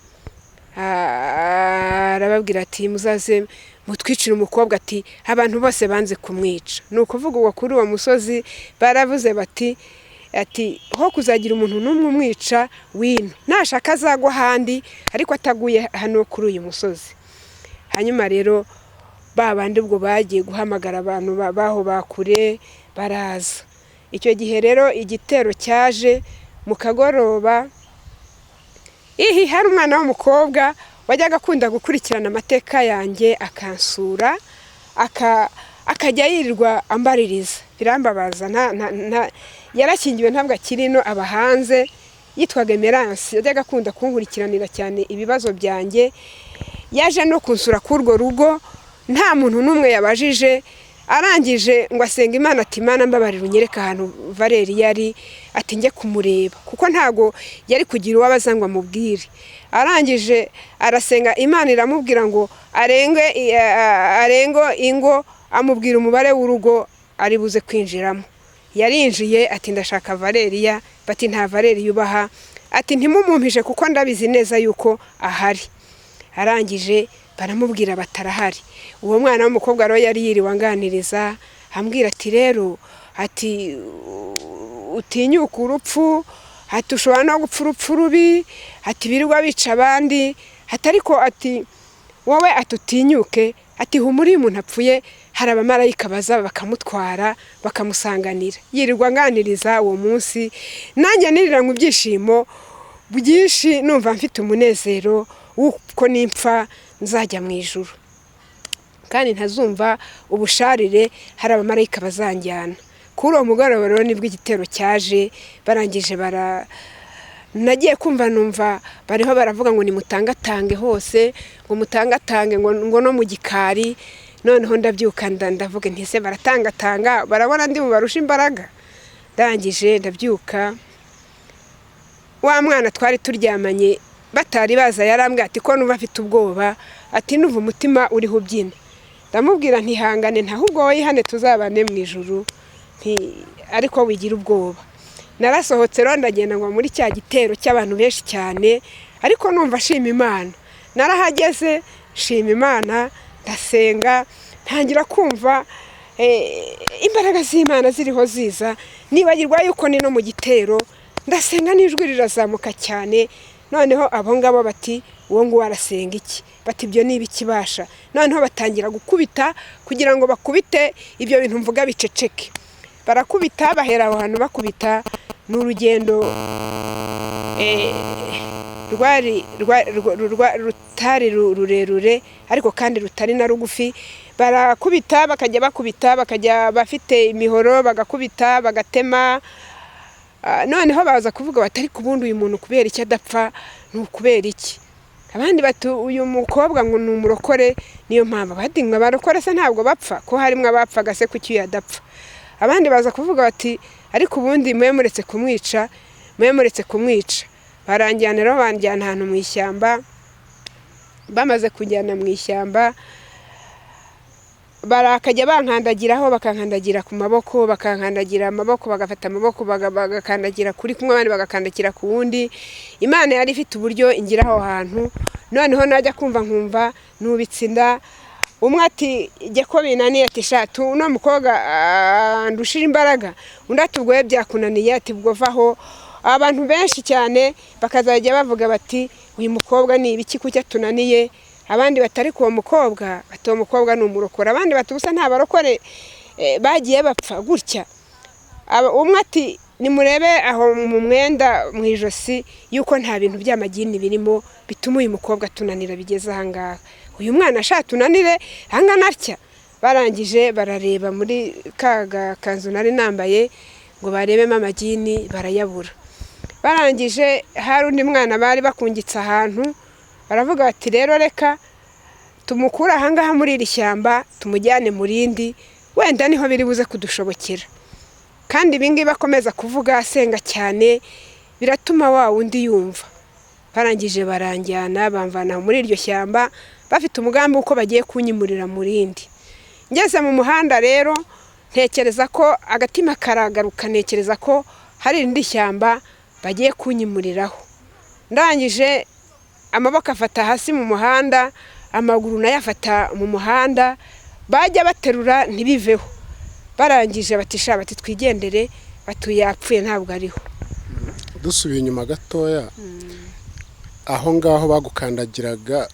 arababwira ati muzaze mutwicira umukobwa, ati abantu bose banze kumwica. Ni ukuvuga uwo kuri uwo musozi baravuze bati ati ho kuzagira umuntu n'umwe umwica wino, nashaka azagwa ahandi ariko ataguye hano kuri uyu musozi. Hanyuma rero babandi ubwo bagiye guhamagara abantu baho bakure baraza. Icyo gihe rero igitero cyaje mu kagoroba. Hari umwana w'umukobwa wajyaga akunda gukurikirana amateka yanjye, akansura, akajya yirirwa ambaririza, birambabaza. Yarakingiwe ntabwo akiri ino, aba hanze, yitwaga Emerance. Yajyaga akunda kunkurikiranira cyane ibibazo byanjye. Yaje no kunsura kurwo rugo, nta muntu n'umwe yabajije. Arangije ngo asenga Imana ati Imana mbabarira unyereka ahantu Valeri yari, ati njye kumureba, kuko ntago yari kugira uwabaza ngo amubwire. Arangije arasenga, Imana iramubwira ngo arengo ingo, amubwira umubare w'urugo ari buze kwinjiramo. Yarinjiye ati ndashaka Valeriya, bati nta Valeri yubaha, ati ntimumumpije kuko ndabizi neza yuko ahari. Arangije baramubwira batarahari. Uwo mwana w'umukobwa rero yari yiriwe anganiriza, ambwira ati rero ati utinyuka urupfu, ati ushobora no gupfa urupfu rubi, ati birirwa bica abandi, ati ariko ati wowe atutinyuke, ati humura iyo umuntu apfuye hari abamarayika baza bakamutwara bakamusanganira. Yirirwa nganiriza uwo munsi, nanjye nirira mu byishimo byinshi, numva mfite umunezero w'uko nimpfa nzajya mu ijuru kandi ntazumva ubusharire, hari abamarayika bazanjyana. Kuri uwo mugoroba rero nibwo igitero cyaje, barangije nagiye kumva numva bariho baravuga ngo nimutangatange hose, ngo mutangatange ngo no mu gikari. Noneho ndabyuka ndavuga nti se baratangatanga, barabona ndi mu barusha imbaraga. Ndangije ndabyuka, wa mwana twari turyamanye batari baza yarambwiye ati ko numva afite ubwoba, ati numva umutima uriho ubyina. Ndamubwira ntihangane, ntahubwo wowe ihane tuzabane mu ijuru, ariko wigira ubwoba. Narasohotse rero ndagenda ngo muri cya gitero cy'abantu benshi cyane, ariko numva shima Imana. Narahageze shima Imana, ndasenga, ntangira kumva imbaraga z'Imana ziriho ziza, nibagirwa yuko ni no mu gitero. Ndasenga n'ijwi rirazamuka cyane, noneho abo ngabo bati uwo nguwo arasenga iki? Bati ibyo ni ibikibasha. Noneho batangira gukubita kugira ngo bakubite ibyo bintu mvuga biceceke. Barakubita, bahera aho hantu bakubita. N'urugendo rutari rurerure ariko kandi rutari na rugufi. Barakubita, bakajya bafite imihoro, bagakubita, bagatema. Noneho baza kuvuga bati ariko ubundi uyu muntu kubera iki adapfa, ni ukubera iki? Abandi bati uyu mukobwa ngo ni umurokore, niyo mpamvu. Bati mwe barokore se ntabwo bapfa, ko harimo abapfaga se kuki yadapfa? Abandi baza kuvuga bati ariko ubundi mwe muretse kumwica. Baranjyana rero, banjyana ahantu mu ishyamba. Bamaze kujyana mu ishyamba, barakajya bankandagiraho, bakankandagira ku maboko, bakankandagira amaboko, bagafata amaboko bagakandagira kuri kumwe, abandi bagakandagira ku wundi. Imana yari ifite uburyo ingira aho hantu. Noneho najya kumva nkumva nubitse inda. Umwe ati jye ko binaniye, ati shatu uno mukobwa ndushira imbaraga. Undi ati ubwo byakunaniye, ati ubwo vaho. Abantu benshi cyane bakazajya bavuga bati uyu mukobwa ni ibiki kuki atunaniye? Abandi batari ku uwo mukobwa, bati uwo mukobwa ni umurokora. Abandi bati ubusa nta barokore bagiye bapfa gutya. Umwe ati nimurebe aho mu mwenda mu ijosi yuko nta bintu by'amagini birimo bituma uyu mukobwa tunanira bigeze ahangaha. Uyu mwana ashatunanire hangana atya. Barangije barareba muri kaga kanzu nari nambaye ngo barebemo amagini, barayabura. Barangije hari undi mwana bari bakungitse ahantu, baravuga bati rero reka tumukura ahangaha muri iri shyamba tumujyane mu rindi, wenda niho biri buze kudushobokera. Kandi ibingibi bakomeza kuvuga asenga cyane, biratuma wa wundi yumva. Barangije baranjyana, bamvana muri iryo shyamba, bafite umugambi uko bagiye kunyimurira mu rindi. Ngeze mu muhanda rero, ntekereza ko agatima karagaruka, ntekereza ko hari irindi shyamba bagiye kunyimuriraho. Ndangije amaboko afata hasi mu muhanda, amaguru nayo afata mu muhanda, bajya baterura ntibiveho. Barangije batisha bati twigendere, batuyapfuye ntabwo ariho. Dusubiye inyuma gatoya, aho ngaho bagukandagiraga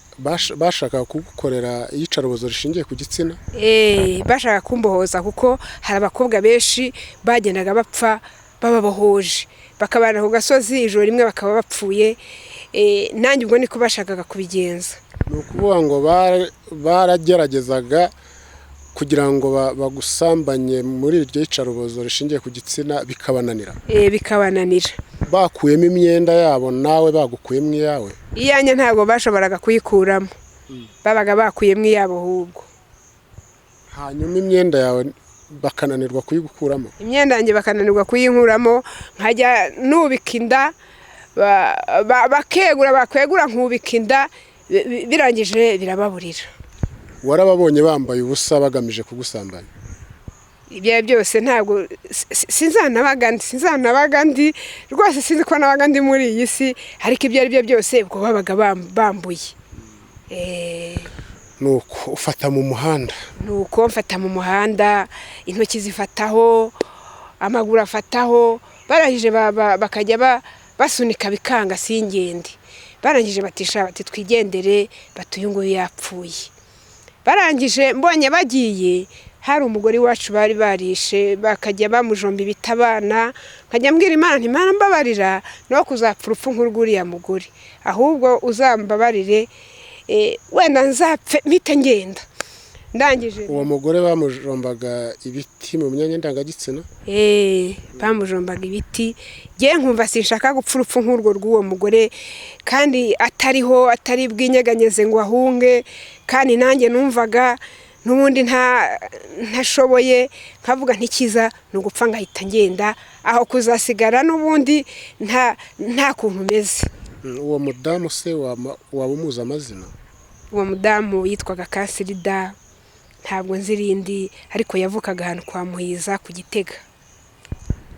bashaka kugukorera iyicarubozo rishingiye ku gitsina? Bashaka kumbohoza kuko hari abakobwa benshi bagendaga bapfa bababohoje, bakabana ku gasozi ijoro rimwe bakaba bapfuye. Nanjye ubwo niko bashakaga kubigenza. Ni ukuvuga ngo barageragezaga kugira ngo bagusambanye muri iryo yicarubozo rishingiye ku gitsina, bikabananira? Bikabananira. Bakuyemo imyenda yabo, nawe bagukuyemo iyawe? Iyanjye ntabwo bashoboraga kuyikuramo, babaga bakuyemo iyabo ahubwo. Hanyuma imyenda yawe bakananirwa kuyigukuramo? Imyenda yanjye bakananirwa kuyinkuramo, nkajya nubika inda, bakwegura nkubika inda, birangije birababurira. Warababonye bambaye ubusa bagamije kugusambanya? Ibyo byose ntabwo sinzanabaga ndi rwose, sinzi ko nabaga ndi muri iyi si, ariko ibyo ari byo byose ubwo babaga bambuye. Nuko ufata mu muhanda? Nuko mfata mu muhanda, intoki zifataho, amaguru afataho. Barangije bakajya basunika bikanga singende. Barangije batisha bati twigendere, batuye nguyu yapfuye. Barangije mbonye bagiye, hari umugore wacu bari barishe, bakajya bamujomba ibitabana, nkajya mbwira Imana nti Imana mbabarira no kuzapfa urupfu nk'urw'uriya mugore, ahubwo uzambabarire wenda nzapfe mpite ngenda. Ndangije uwo mugore bamujombaga ibiti mu myanya ndangagitsina? Bamujombaga ibiti. Ngiye nkumva sinshaka gupfa urupfu nk'urwo rw'uwo mugore, kandi atariho, atari bwinyeganyeze ngo ahunge, kandi nanjye numvaga n'ubundi ntashoboye, nkavuga ntikiza ni ugupfa ngahita ngenda, aho kuzasigara n'ubundi nta kuntu meze. Uwo mudamu se waba umuzi amazina? Uwo mudamu yitwaga Kansirida, ntabwo nzi irindi, ariko yavukaga ahantu kwa Muhiza ku Gitega.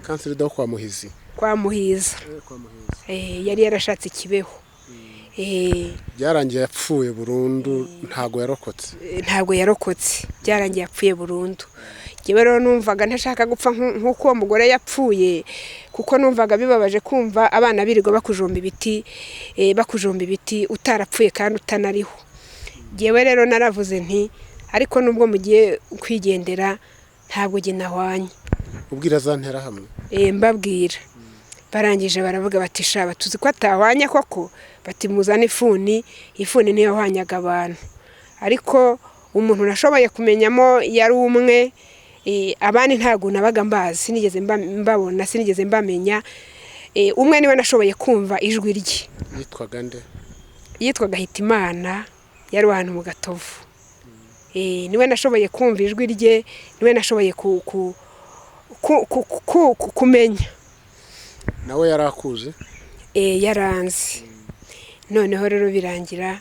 Kansirida wo kwa Muhizi? Kwa Muhiza. Yari yarashatse Kibeho. Byarangiye yapfuye burundu, ntago yarokotse? Ntago yarokotse, byarangiye yapfuye burundu. Ngewe rero numvaga ntashaka gupfa nk'uko uwo mugore yapfuye, kuko numvaga bibabaje kumva abana birirwa bakujomba ibiti utarapfuye kandi utanariho. Ngewe rero naravuze nti ariko nubwo mugiye kwigendera ntabwo jye nahwanye. Ubwira za ntera hamwe? Mbabwira. Barangije baravuga bati shaba tuzi ko atahwanya koko, bati muzane ifuni niyo yahwanyaga abantu. Ariko umuntu nashoboye kumenyamo yari umwe, abandi ntago nabaga mbazi, sinigeze mbabona, sinigeze mbamenya. Umwe niwe nashoboye kumva ijwi rye. Yitwaga nde? Yitwaga Hitimana, yari ahantu mu Gatovu. Niwe nashoboye kumva ijwi rye, niwe nashoboye kumenya. Nawe yarakuze? Yaranzi. Noneho rero birangira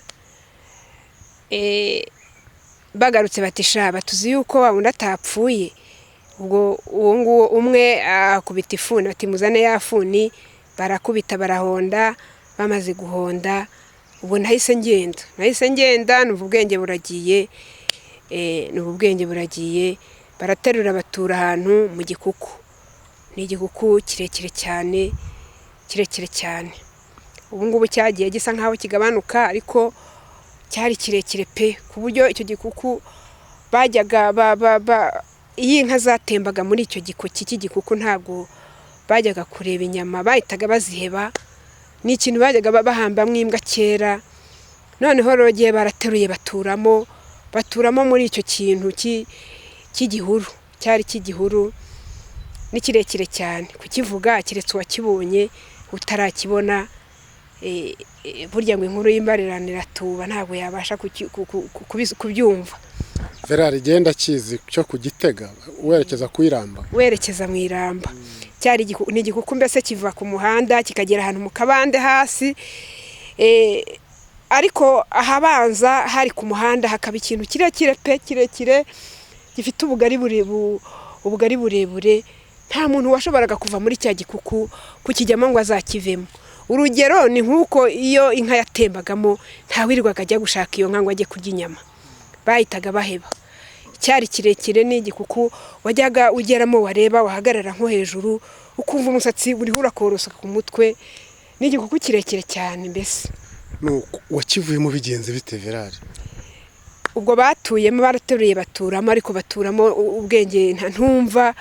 bagarutse bati shaba tuzi yuko wundi atapfuye. Ubwo uwo nguwo umwe akubita ifuni, bati muzane ya funi, barakubita barahonda. Bamaze guhonda ubwo nahise ngenda numva ubwenge buragiye. Baraterura batura ahantu mu gikuku. Ni igikuku kirekire cyane. Ubu ngubu cyagiye gisa nkaho kigabanuka, ariko cyari kirekire pe, ku buryo icyo gikuku bajyaga iyi nka zatembaga muri icyo gikuku ntabwo bajyaga kureba inyama, bahitaga baziheba. Ni ikintu bajyaga bahambamo imbwa kera. Noneho rero giye barateruye baturamo muri icyo kintu cy'igihuru, cyari cy'igihuru. Ni kirekire cyane kukivuga, keretse uwakibonye, utarakibona. Burya ngo inkuru y'imbarirano iratuba, ntabwo yabasha kubyumva. Ferari genda kizi cyo ku Gitega werekeza ku Iramba? Werekeza mu Iramba. Cyari ni igikuku mbese kiva ku muhanda kikagera ahantu mu kabande hasi. Ariko ahabanza hari ku muhanda hakaba ikintu kirekire gifite ubugari burebure. Nta muntu washoboraga kuva muri cya gikuku kukijyamo ngo azakivemo. Urugero ni nk'uko iyo inka yatembagamo ntawirirwaga ajya gushaka iyo nka ngo ajye kurya inyama, bahitaga baheba. Cyari kirekire, ni igikuku wajyaga ugeramo wareba, wahagarara nko hejuru ukumva umusatsi uriho urakorosa ku mutwe. Ni igikuku kirekire cyane mbese. Wakivuyemo bigenze bite Ferari? Ubwo batuyemo, barateruye baturamo, ariko baturamo ubwenge ntumva.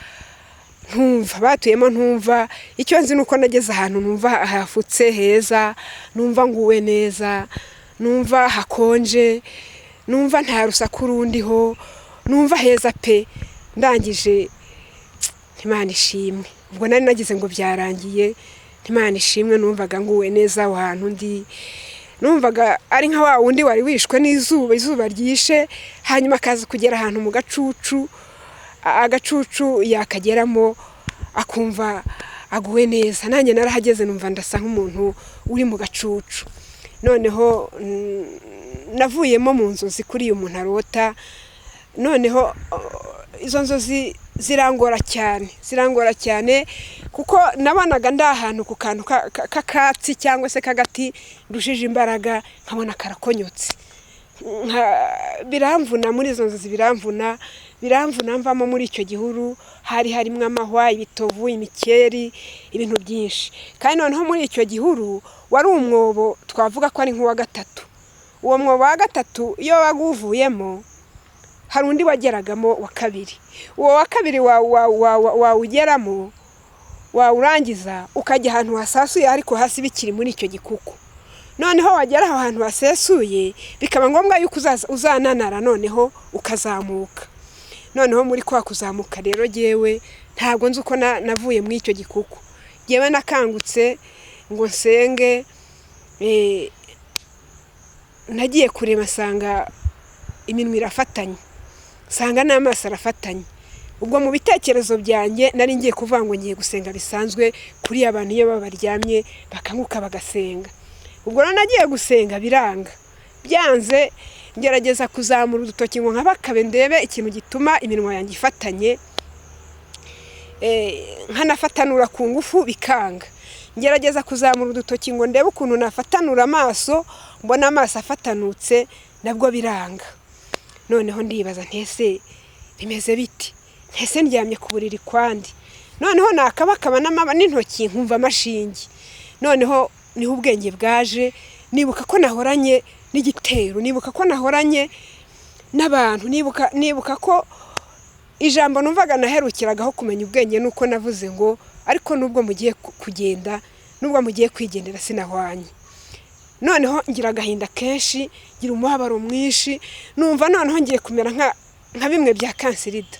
Batuyemo ntumva. Icyo nzi nuko nageze ahantu numva hafutse heza, numva nguwe neza, numva hakonje, numva nta rusaku rundiho, numva heza pe. Ndangije Imana ishimwe. Ubwo nari nagize ngo byarangiye, Imana ishimwe, numvaga nguwe neza aho hantu ndi. Numvaga ari nka wa wundi wari wishwe izuba ryishe, hanyuma akaza kugera ahantu mu gacucu. Agacucu yakageramo akumva aguwe neza. Nanjye narahageze numva ndasa nk'umuntu uri mu gacucu. Noneho navuyemo mu nzozi kuri uyu muntu arota. Noneho izo nzozi zirangora cyane kuko nabonaga ndahantu ku kantu kakatsi cyangwa se kagati ndushije imbaraga, nkabona karakonyotse. Biramvuna muri izo nzozi, biramvuna mvamo muri icyo gihuru. hari harimo amahwa, ibitovu, imikeri, ibintu byinshi. Kandi noneho muri icyo gihuru wari umwobo twavuga ko ari nk'uwa gatatu. Uwo mwobo wa gatatu iyo waguvuyemo hari undi wageragamo wa kabiri. Uwo wa kabiri wawugeramo wawurangiza ukajya ahantu hasasuye ariko hasi bikiri muri icyo gikuku. Noneho wagera aho hantu hasesuye bikaba ngombwa yuko uzananara noneho ukazamuka. Noneho muri kwa kuzamuka rero jewe ntabwo nzi uko navuye muri icyo gikuku. Jewe nakangutse ngo nsenge, nagiye kureba sanga iminwa irafatanye, sanga n'amaso arafatanye. Ubwo mu bitekerezo byanjye nari ngiye kuvuga ngo ngiye gusenga bisanzwe kuri abantu iyo babaryamye bakanguka bagasenga. Ubwo rero nagiye gusenga biranga, byanze ngerageza kuzamura udutoki ngo nkabakabe ndebe ikintu gituma iminwa yanjye ifatanye, nkanafatanura ku ngufu bikanga. Ngerageza kuzamura udutoki ngo ndebe ukuntu nafatanura amaso, mbona amaso afatanutse nabwo biranga. Noneho ndibaza ntese bimeze biti, ntese ndyamye ku buriri kwandi. Noneho nakabakaba n'intoki nkumva amashingi. Noneho niho ubwenge bwaje, nibuka ko nahoranye n'igitero, nibuka ko nahoranye n'abantu, nibuka ko ijambo numvaga naherukiragaho kumenya ubwenge nuko navuze ngo ariko nubwo mugiye kugenda, nubwo mugiye kwigendera sinahwanye. Noneho ngira agahinda kenshi, ngira umubabaro mwinshi, numva noneho ngiye kumera nka bimwe bya kansirida.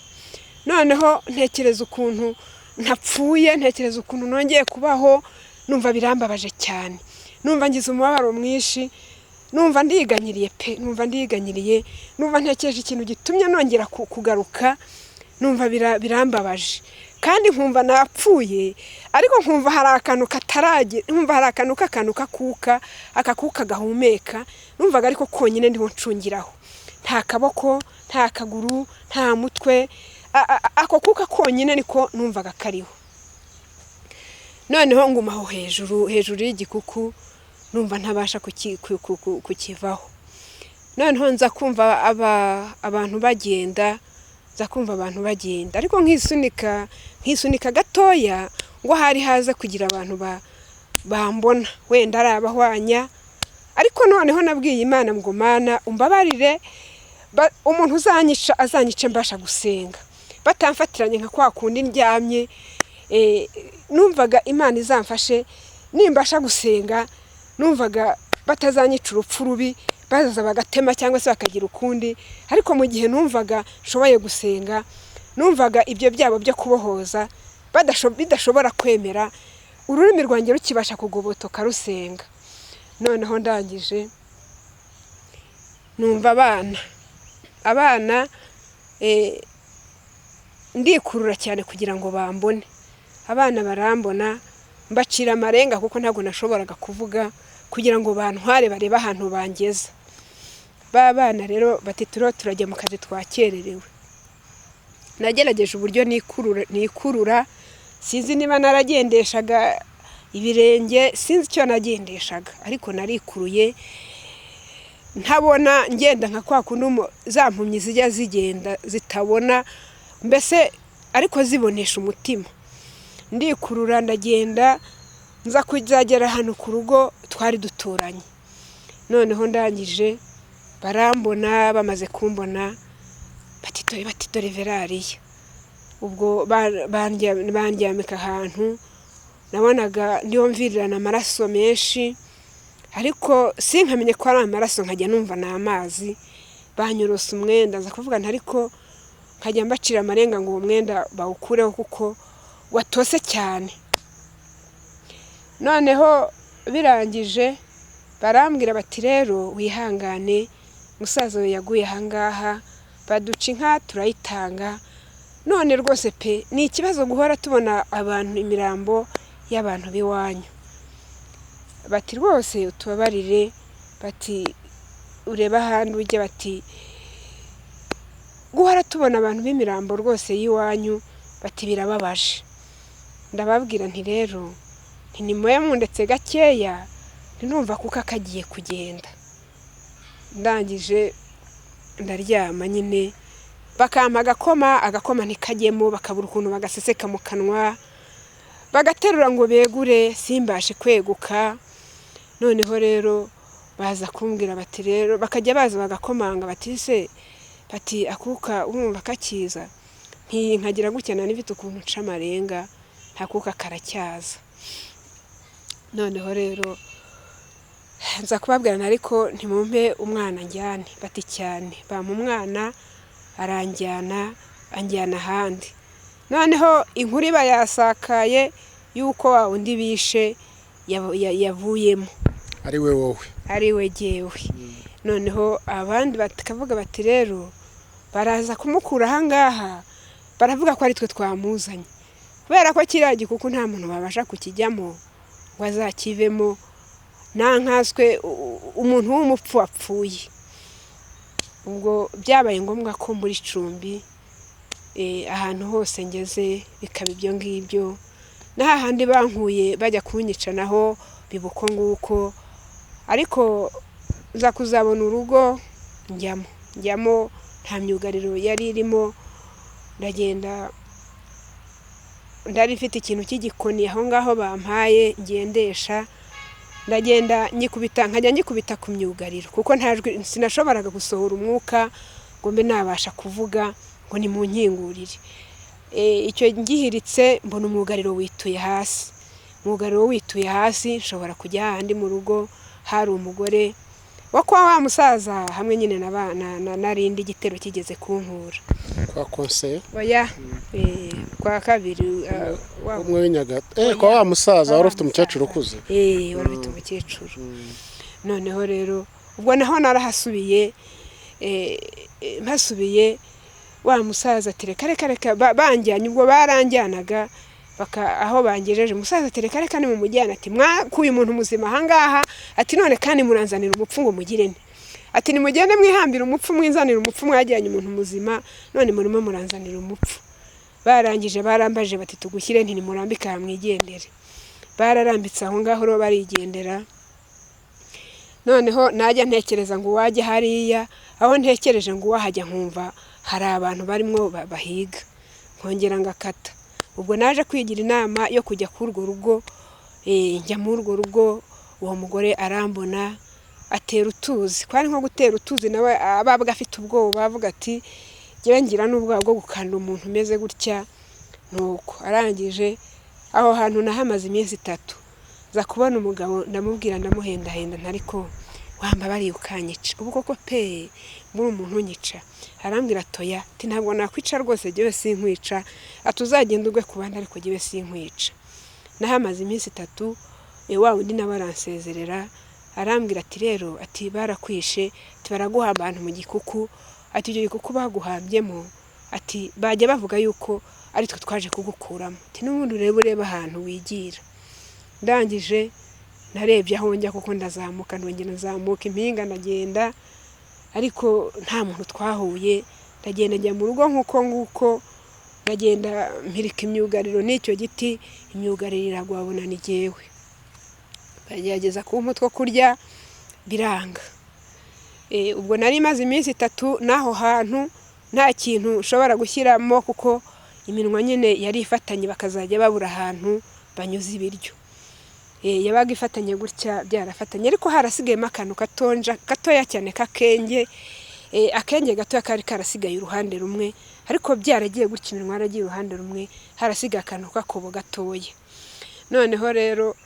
Noneho ntekereza ukuntu ntapfuye, ntekereza ukuntu nongeye kubaho, numva birambabaje cyane. Numva ngize umubabaro mwinshi, numva ndiganyiriye pe, numva ntekereje ikintu gitumye nongera kugaruka, numva birambabaje. Kandi nkumva napfuye, ariko nkumva hari akantu katarage, nkumva hari akantu kakuka, akakuka gahumeka, numvaga ariko konyine ndiho ncungiraho. Nta kaboko, nta kaguru, nta mutwe, ako kuka konyine niko numvaga kariho. Noneho ngumaho hejuru y'igikuku, numva ntabasha kukivaho. Noneho nza kumva abantu bagenda, ariko nkisunika gatoya ngo hari haze kugira abantu bambona, wenda ari abahwanya. Ariko noneho nabwiye Imana ngo Mana umbabarire, umuntu azanyice mbasha gusenga, batamfatiranye nka kwa kundi ndyamye. Numvaga Imana izamfashe nimbasha gusenga, numvaga batazanyica urupfu rubi, bazaza bagatema cyangwa se bakagira ukundi. Ariko mu gihe numvaga nshoboye gusenga, numvaga ibyo byabo byo kubohoza bidashobora kwemera, ururimi rwanjye rukibasha kugobotoka rusenga. Noneho ndangije numva abana ndikurura cyane kugira ngo bambone. Abana barambona, mbacira amarenga kuko ntabwo nashoboraga kuvuga, kugira ngo bantware barebe ahantu bangeza. Bana rero bati turajya mu kazi twakererewe. Nagerageje uburyo nikurura, sinzi niba naragendeshaga ibirenge, sinzi icyo nagendeshaga, ariko narikuruye ntabona, ngenda nka kwa kundi za mpumyi zijya zigenda zitabona, mbese ariko zibonesha umutima. Ndikurura ndagenda, nza kuzagera hano ku rugo twari duturanye. Noneho ndangije barambona, bamaze kumbona bati dore Verariya. Ubwo bandyamika ahantu, nabonaga ndiho mvirirana amaraso menshi, ariko sinkamenye ko ari amaraso, nkajya numva ni amazi. Banyorosa umwenda, nza kuvuga ariko nkajya mbacira amarenga ngo uwo mwenda bawukureho kuko watose cyane. Noneho birangije barambwira bati rero wihangane, musaza we yaguye ahangaha, baduca inka turayitanga. None rwose pe ni ikibazo guhora tubona abantu, imirambo y'abantu biwanyu. Bati rwose utubabarire, bati ureba ahantu ujya, bati guhora tubona abantu b'imirambo rwose y'iwanyu, bati birababaje. Ndababwira nti rero ntimuye mundetse gakeya, ntinumva kuko kagiye kugenda. Ndangije ndaryama nyine, bakampa agakoma ntikajyemo, bakabura ukuntu bagaseseka mu kanwa, bagaterura ngo begure simbashe kweguka. Noneho rero baza kumbwira bati rero bakajya baza bagakomanga bati se bati akuka urumva kakiza, nkagira gutya nani mfite ukuntu nca amarenga ntakuka karacyaza. Noneho rero nza kubabwirana ariko ntimumpe umwana njyane, bati cyane. Bampa umwana aranjyana anjyana ahandi. Noneho inkuru iba yasakaye yuko wa undi bishe yavuyemo, ari we wowe, ari we jyewe. Noneho abandi bakavuga bati rero baraza kumukura ahangaha, baravuga ko ari twe twamuzanye, kubera ko kiriya gikuku nta muntu babasha kukijyamo ngo azakivemo, nankaswe umuntu w'umupfu wapfuye. Ubwo byabaye ngombwa ko muri Icumbi ahantu hose ngeze bikaba ibyo ngibyo, n'ahandi bankuye bajya kunyica naho bibuko nguko. Ariko nza kuzabona urugo njyamo nta myugariro yari irimo, ndagenda ndari mfite ikintu cy'igikoni aho ngaho bampaye ngendesha, ndagenda nkajya ngikubita ku myugariro kuko sinashoboraga gusohora umwuka ngo mbe nabasha kuvuga ngo ni mu nkingurire. Icyo ngihiritse mbona umwugariro wituye hasi. Umwugariro wituye hasi nshobora kujya ahandi mu rugo, hari umugore wo kwa wa musaza hamwe nyine narindi igitero kigeze kunkura kwa konseye oya kwa kabiri umwe w'Inyagata kwa wa musaza wari ufite umukecuru ukuze wari ufite umukecuru. Noneho rero ubwo naho narahasubiye mpasubiye wa musaza reka banjyanye, ubwo baranjyanaga aho bangejeje. Musaza reka ni mu mujyana ati mwakuye umuntu muzima ahangaha, ati none kandi muranzanira umupfu ngo mugirene, ati nimugende mwihambira umupfu mwinzanira umupfu, mwajyanye umuntu muzima none murimo muranzanira umupfu. Barangije barambaje bati tugushyire ntimurambika mwigendere. Bararambitse aho ngaho ro barigendera. Noneho najya ntekereza ngo wajya hariya, aho ntekereje ngo wahajya nkumva hari abantu barimo bahiga, nkongera ngakata. Ubwo naje kwigira inama yo kujya kuri urwo rugo, njya muri urwo rugo. Uwo mugore arambona atera utuzi, kwari nko gutera utuzi, nawe ababaga afite ubwoba avuga ati ngewe ngira n'ubwoba bwo gukanda umuntu umeze gutya. Nuko arangije aho hantu nahamaze iminsi 3, za kubona umugabo ndamubwira ndamuhendahenda ntariko wamba bari ukanyica ubu koko pe muri umuntu unyica. Arambwira toya ati ntabwo nakwica rwose jyewe sinkwica, atuzagenda ugwe kubanda ariko jyewe sinkwica. Nahamaze iminsi 3 wa undi nabaransezerera. Arambwira ati rero ati barakwishe, ati baraguha abantu mu gikuku, ati ibyo gikuku baguhambyemo, ati bajya bavuga yuko ari twe twaje kugukuramo, ati n'ubundi ureba ahantu wigira. Ndangije narebye aho njya kuko ndazamuka, ndongera nzamuka impinga ndagenda, ariko nta muntu twahuye. Ndagenda njya mu rugo nguko ndagenda mpirika imyugariro n'icyo giti, imyugariro iragwabona ni jyewe. Bagerageza kumpa two kurya biranga. Ubwo nari maze iminsi 3 naho hantu nta kintu ushobora gushyiramo kuko iminwa nyine yari ifatanye, bakazajya babura ahantu banyuze ibiryo. Yabaga ifatanye gutya byarafatanye, ariko harasigayemo akantu gatoya cyane kakenge, akenge gatoya kari karasigaye uruhande rumwe, ariko byaragiye gutya iminwa yaragiye uruhande rumwe, harasigaye akantu kakobo gatoya. Noneho rero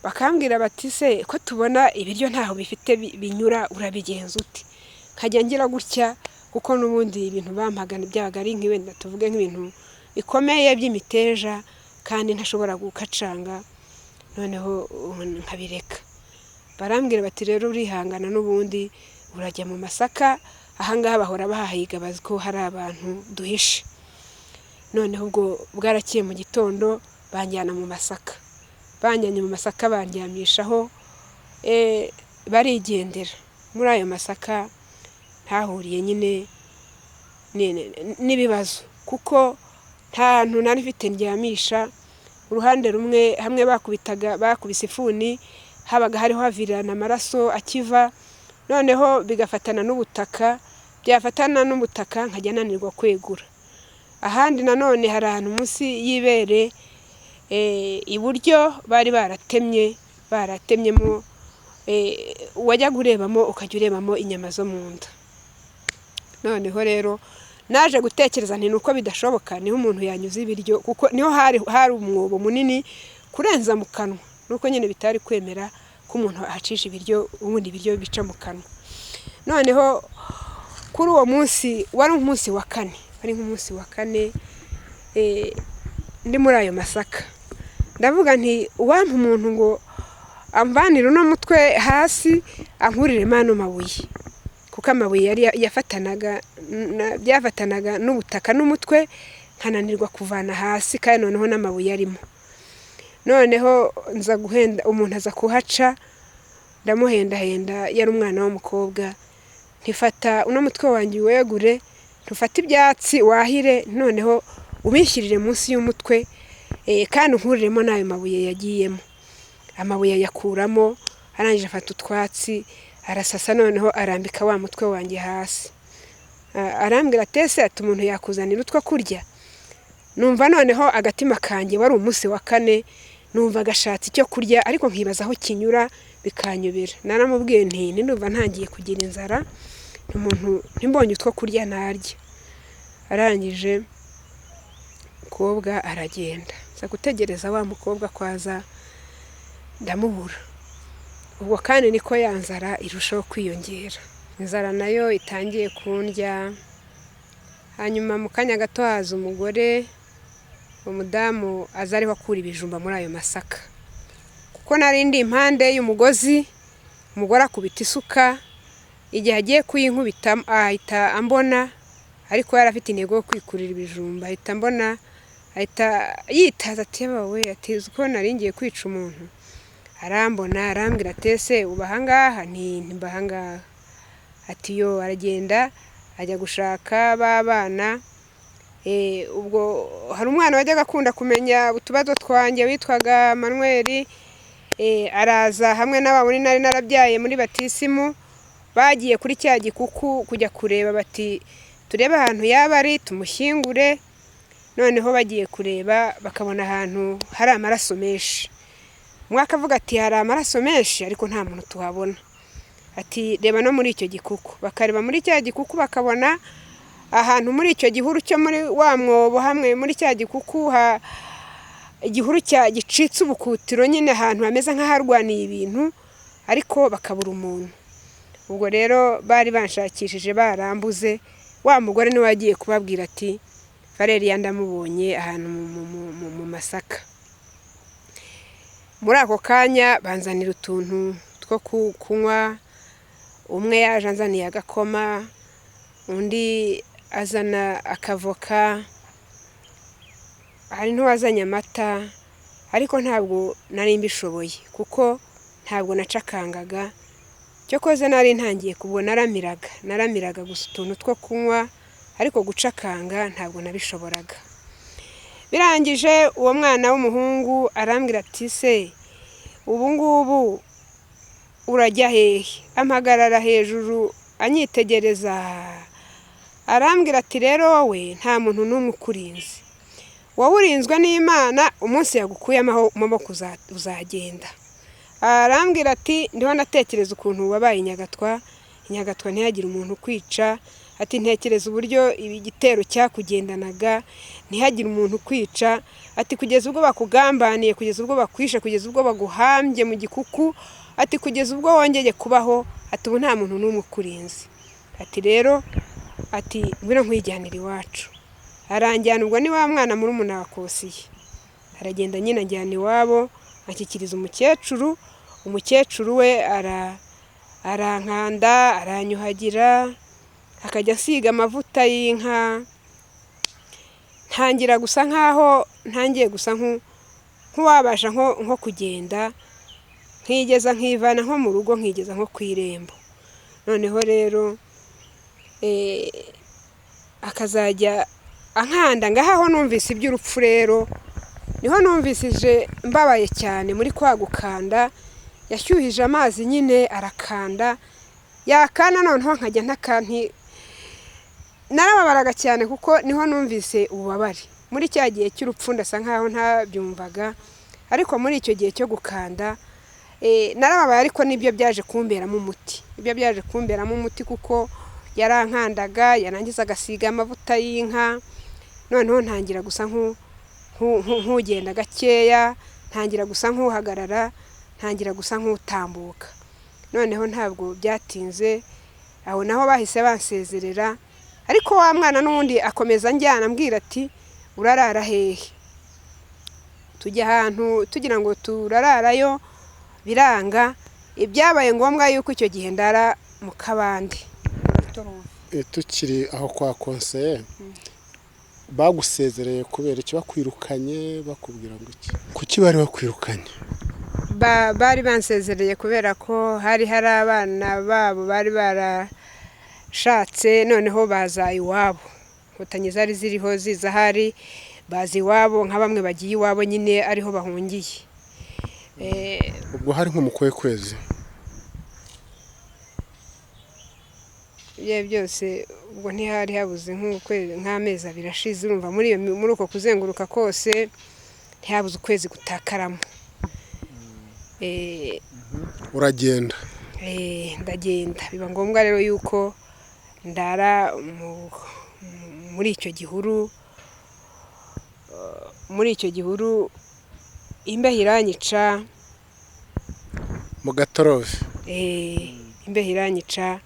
bakambwira bati se ko tubona ibiryo ntaho bifite binyura urabigenza uti? Nkajya ngira gutya kuko n'ubundi ibintu bampagana byabaga ari nk'ibenda tuvuge nk'ibintu bikomeye by'imiteja kandi ntashobora gukacanga. Noneho nkabireka. Barambwira bati rero urihangana n'ubundi urajya mu masaka, ahangaha bahora bahahiga bazi ko hari abantu duhishe. Noneho ubwo bwarakiye mu gitondo banjyana mu masaka. Banjyanye mu masaka bandyamishaho, barigendera. Muri ayo masaka ntahuriye nyine n'ibibazo kuko nta hantu nari mfite ndyamisha. Uruhande rumwe hamwe bakubise ifuni, habaga hariho havirana amaraso akiva, noneho bigafatana n'ubutaka, byafatana n'ubutaka nkajya nanirwa kwegura. Ahandi nanone hari ahantu munsi y'ibere iburyo bari baratemyemo wajya gurebamo ukajya urebamo inyama zo mu nda. Noneho rero naje gutekereza nti nuko bidashoboka, niho umuntu yanyuze ibiryo kuko niho hari umwobo munini kurenza mu kanwa, nuko nyine bitari kwemera ko umuntu acisha ibiryo ubundi ibiryo bica mu kanwa. Noneho kuri uwo munsi wari umunsi wa kane, ari nk'umunsi wa kane ndi muri ayo masaka, ndavuga nti uwampa umuntu ngo amvanire uno mutwe hasi ankurire mano mabuye, kuko amabuye yari byafatanaga n'ubutaka n'umutwe nkananirwa kuvana hasi kandi noneho n'amabuye arimo. Noneho nza guhenda umuntu aza kuhaca, ndamuhendahenda, yari umwana w'umukobwa, ntifata uno mutwe wanjye wegure, ntufate ibyatsi wahire, noneho ubishyirire munsi y'umutwe kandi unkuriremo n'ayo mabuye yagiyemo. Amabuye yakuramo, arangije afata utwatsi arasasa, noneho arambika wa mutwe wanjye hasi. Arambwira ati ese ati umuntu yakuzanira utwo kurya? Numva noneho agatima kanjye, wari umunsi wa kane, numva gashatse icyo kurya ariko nkibaza aho kinyura bikanyobera. Naramubwiye nti ndumva ntangiye kugira inzara, umuntu ntimbonye utwo kurya narya. Arangije umukobwa aragenda, nza gutegereza wa mukobwa kwaza, ndamubura. Ubwo kandi niko ya nzara irushaho kwiyongera, inzara nayo itangiye kundya. Hanyuma mu kanya gato haza umugore, umudamu aza ariho akura ibijumba muri ayo masaka, kuko nari ndi impande y'umugozi. Umugore akubita isuka, igihe agiye kuyinkubita ahita ambona, ariko yari afite intego yo kwikurira ibijumba. Ahita ambona, ahita yitaza ati yabawe, ati uko nari ngiye kwica umuntu. Arambona, arambwira ati ese uba ahangaha? Ntimba ahangaha. Ati yo, aragenda ajya gushaka b'abana. Ubwo hari umwana wajyaga akunda kumenya utubazo twanjye witwaga Manuel, araza hamwe n'ababuni nari narabyaye muri batisimu, bagiye kuri cya gikuku kujya kureba, bati turebe ahantu yaba ari tumushyingure. Noneho bagiye kureba bakabona ahantu hari amaraso menshi. Umwe akavuga ati hari amaraso menshi ariko nta muntu tuhabona. Ati reba no muri icyo gikuku. Bakareba muri cya gikuku bakabona ahantu muri icyo gihuru cyo muri wa mwobo, hamwe muri cya gikuku igihuru gicitse ubukutiro, nyine ahantu hameze nk'aharwaniye ibintu, ariko bakabura umuntu. Ubwo rero bari banshakishije barambuze. Wa mugore niwe wagiye kubabwira ati Valeria ndamubonye ahantu mu masaka. Muri ako kanya banzanira utuntu two kunywa. Umwe yaje anzaniye agakoma, undi azana akavoka, hari n'uwazanye amata, ariko ntabwo nari mbishoboye kuko ntabwo nacakangaga. Cyokoze nari ntangiye kubona naramiraga gusa utuntu two kunywa, ariko gucakanga ntabwo nabishoboraga. Birangije uwo mwana w'umuhungu arambwira ati se ubu ngubu urajya hehe? Amagarara hejuru anyitegereza, arambwira ati rero wowe nta muntu n'umwe ukurinze, wowe urinzwe n'Imana, umunsi yagukuye amaboko uzagenda. Arambwira ati ndiho ndatekereza ukuntu wabaye Nyagatwa ntihagire umuntu ukwica. Ati ntekereza uburyo igitero cyakugendanaga ntihagire umuntu ukwica. Ati kugeza ubwo bakugambaniye, kugeza ubwo bakwishe, kugeza ubwo baguhambye mu gikuku, ati kugeza ubwo wongeye kubaho, ati ubu nta muntu n'umwe ukurinze. Ati rero ati ngwino nkwijyanira iwacu. Aranjyana, ubwo ni wa mwana muri umuna wa Kosiye. Aragenda nyine anjyana iwabo, anshyikiriza umukecuru. Umukecuru we arankanda, aranyuhagira, akajya asiga amavuta y'inka. Ntangira gusa nkaho ntangiye gusa nk'uwabasha nko kugenda, nkigeza nkivana nko mu rugo, nkigeza nko ku irembo. Noneho rero akazajya ankanda ngaho. Numvise iby'urupfu rero niho numvisije mbabaye cyane. Muri kwa gukanda yashyuhije amazi nyine arakanda, yakana noneho nkajya ntakanti narababaraga cyane kuko niho numvise ububabare muri cya gihe cy'urupfu, ndasa nkaho ntabyumvaga, ariko muri icyo gihe cyo gukanda narababaye, ariko nibyo byaje kumberamo umuti, kuko yarankandaga, yarangiza agasiga amavuta y'inka, noneho ntangira gusa nk'ugenda gakeya, ntangira gusa nk'uhagarara, ntangira gusa nk'utambuka. Noneho ntabwo byatinze, aho naho bahise bansezerera, ariko wa mwana n'undi akomeza njyana ambwira ati urarara hehe, tujya ahantu tugira ngo turararayo biranga, ibyabaye ngombwa yuko icyo gihe ndara mu kabande. Tukiri aho kwa konseye, bagusezereye kubera iki? Bakwirukanye bakubwira ngo iki? Kuki bari bakwirukanye? Bari bansezereye kubera ko hari abana babo bari barashatse, noneho baza iwabo, inkotanyi zari ziriho ziza hari bazi iwabo, nka bamwe bagiye iwabo nyine ariho bahungiye. Ubwo hari nko mu kwezi? Ibyo byose ubwo ntihari habuze nk'amezi abiri ashize, urumva muri uko kuzenguruka kose ntihabuze ukwezi gutakaramo. Uragenda? Ndagenda, biba ngombwa rero yuko ndara muri icyo gihuru, imbeho iranyica mu Gatorove. Imbeho iranyica,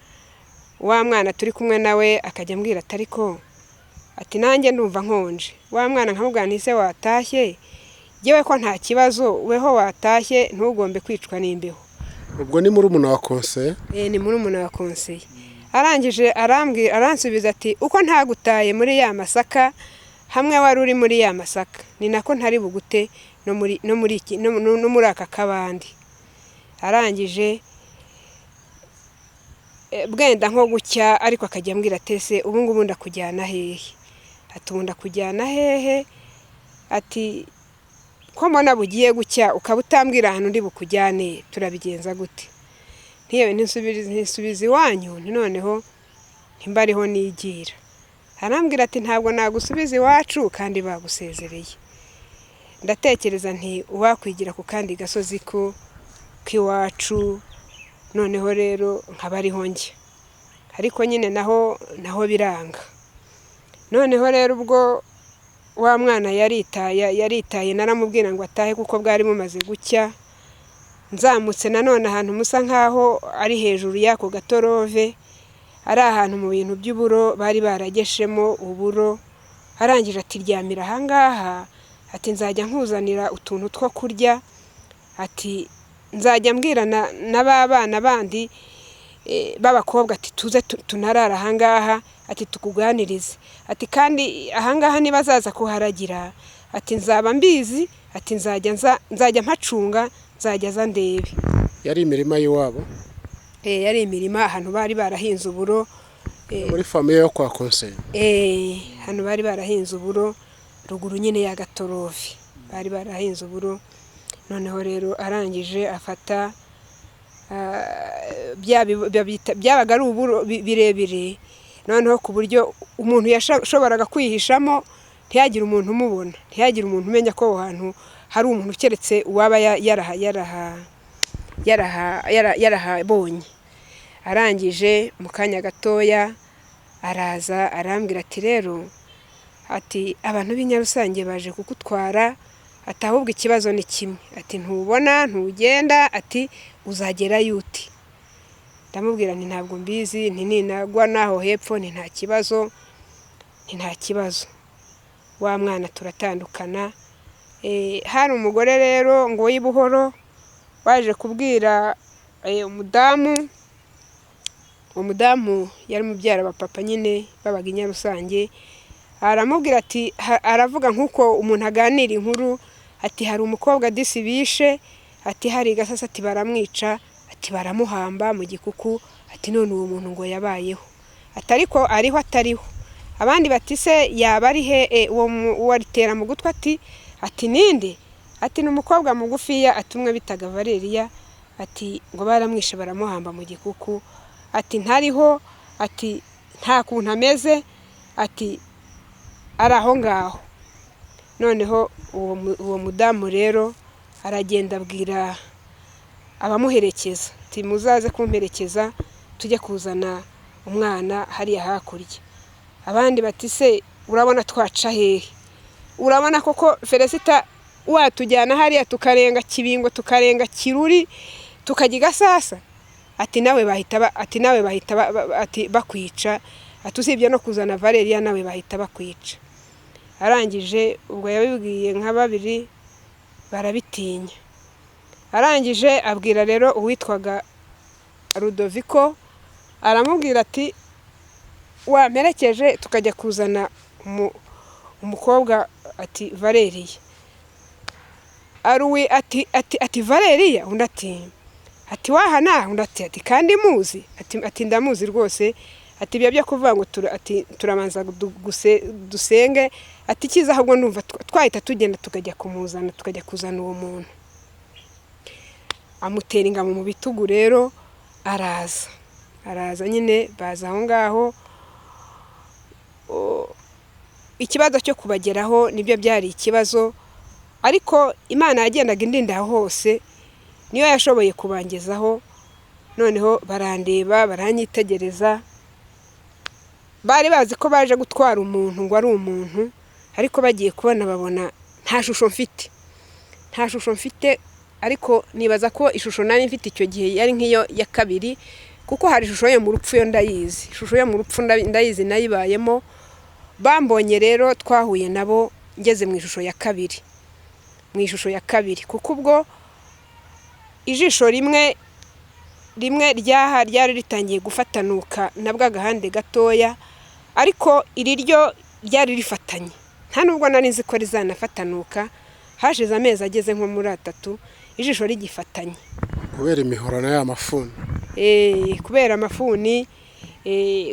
wa mwana turi kumwe nawe akajya ambwira ati ariko ati nanjye ndumva nkonje. Wa mwana nkamubwira nti se watashye? Yewe ko nta kibazo, weho watashye ntugombe kwicwa n'imbeho. Ubwo ni murumuna wa konseye? Ni murumuna wa konseye. Arangije aransubiza ati uko ntagutaye muri ya masaka, hamwe wari uri muri ya masaka, ni nako ntari bugute no muri aka kabandi. Arangije bwenda nko gucya, ariko akajya ambwira atese ubu ngubu ndakujyana hehe? Ati ubu ndakujyana hehe? Ati ko mbona bugiye gucya ukaba utambwira ahantu ndi bukujyane, turabigenza gute? Ntiyewe ntisubize iwanyu, noneho ntimbariho nigira. Arambwira ati ntabwo nagusubiza iwacu kandi bagusezereye. Ndatekereza nti uwakwigira ku kandi gasozi k'iwacu, noneho rero nkaba ariho njya, ariko nyine naho biranga. Noneho rero ubwo wa mwana yaritaye, naramubwira ngo atahe kuko bwari bumaze gucya. Nzamutse nanone ahantu musa nkaho ari hejuru y'ako Gatorove, ari ahantu mu bintu by'uburo bari barageshemo uburo. Arangije ati ryamira ahangaha, ati nzajya nkuzanira utuntu two kurya, ati nzajya mbwira na babana bandi b'abakobwa ati tuze tunarara ahangaha, ati tukuganirize, ati kandi ahangaha nibazaza kuharagira, ati nzaba mbizi, ati nzajya mpacunga, nzajya za ndebe. Yari imirima y'iwabo? Yari imirima ahantu bari barahinze uburo, muri famiye yo kwa konseye. hano bari barahinze uburo ruguru nyine ya Gatorove, bari barahinze uburo. Noneho rero arangije afata byabaga ari uburo birebire, noneho ku buryo umuntu yashoboraga kwihishamo ntiyagire umuntu umubona, ntiyagire umuntu umenya ko aho hantu hari umuntu, keretse uwaba yarahabonye. Arangije mu kanya gatoya araza arambwira ati rero, ati abantu b'Inyarusange baje kukutwara, ati ahubwo ikibazo ni kimwe, ati ntubona ntugenda, ati uzagerayo uti? Ndamubwira nti ntabwo mbizi, nti ninagwa naho hepfo ni nta kibazo, wa mwana turatandukana. Hari umugore rero ngo w'ibuhoro waje kubwira umudamu yari mubyara wa papa nyine babaga Inyarusange. Aramubwira ati, aravuga nk'uko umuntu aganira inkuru, ati hari umukobwa disi bishe, ati hari Gasasa, ati baramwica, ati baramuhamba mu gikuku, ati none uwo muntu ngo yabayeho, ati ariko ariho atariho. Abandi bati se yaba ari he uwo aritera mu gutwi? Ati ninde? Ati ni umukobwa mugufiya, ati umwe bitaga Valeriya, ati ngo baramwishe baramuhamba mu gikuku, ati ntariho, ati nta kuntu ameze, ati ari aho ngaho. Noneho uwo mudamu rero aragenda abwira abamuherekeza ati muzaze kumperekeza tujye kuzana umwana hariya hakurya. Abandi bati se urabona twaca hehe? Urabona koko Feresita watujyana hariya tukarenga Kibingo tukarenga Kiruri tukajya i Gasasa? Ati nawe bahita bakwica. Ati usibye no kuzana Valeriya nawe bahita bakwica. Arangije ubwo yabibwiye nka babiri barabitinya. Arangije abwira rero uwitwaga Rudoviko, aramubwira ati wamperekeje tukajya kuzana umukobwa ati Valeriya. Aruwi ati Valeriya? Undi ati wahana? Undi ati kandi muzi? Ati ndamuzi rwose. Ati ibyo byo kuvuga ngo turamanza dusenge. Ati kiza ahubwo numva twahita tugenda tukajya kumuzana tukajya kuzana uwo muntu. Amutera ingabo mu bitugu rero araza nyine baza aho ngaho. Ikibazo cyo kubageraho nibyo byari ikibazo, ariko Imana yagendaga indinda hose, niyo yashoboye kubangezaho. Noneho barandeba baranyitegereza, bari bazi ko baje gutwara umuntu ngo ari umuntu, ariko bagiye kubona babona nta shusho mfite. Ariko nibaza ko ishusho nari mfite icyo gihe yari nk'iyo ya kabiri, kuko hari ishusho yo mu rupfu yo ndayizi. Ishusho yo mu rupfu ndayizi nayibayemo. Bambonye rero twahuye nabo ngeze mu ishusho ya kabiri, kuko ubwo ijisho rimwe ryaha ryari ritangiye gufatanuka nabwo agahande gatoya, ariko iri ryo ryari rifatanye. Nta nubwo nari nzi ko rizanafatanuka. Hashize amezi ageze nko muri 3 ijisho rigifatanye. Kubera imihoro na ya mafuni. Kubera amafuni,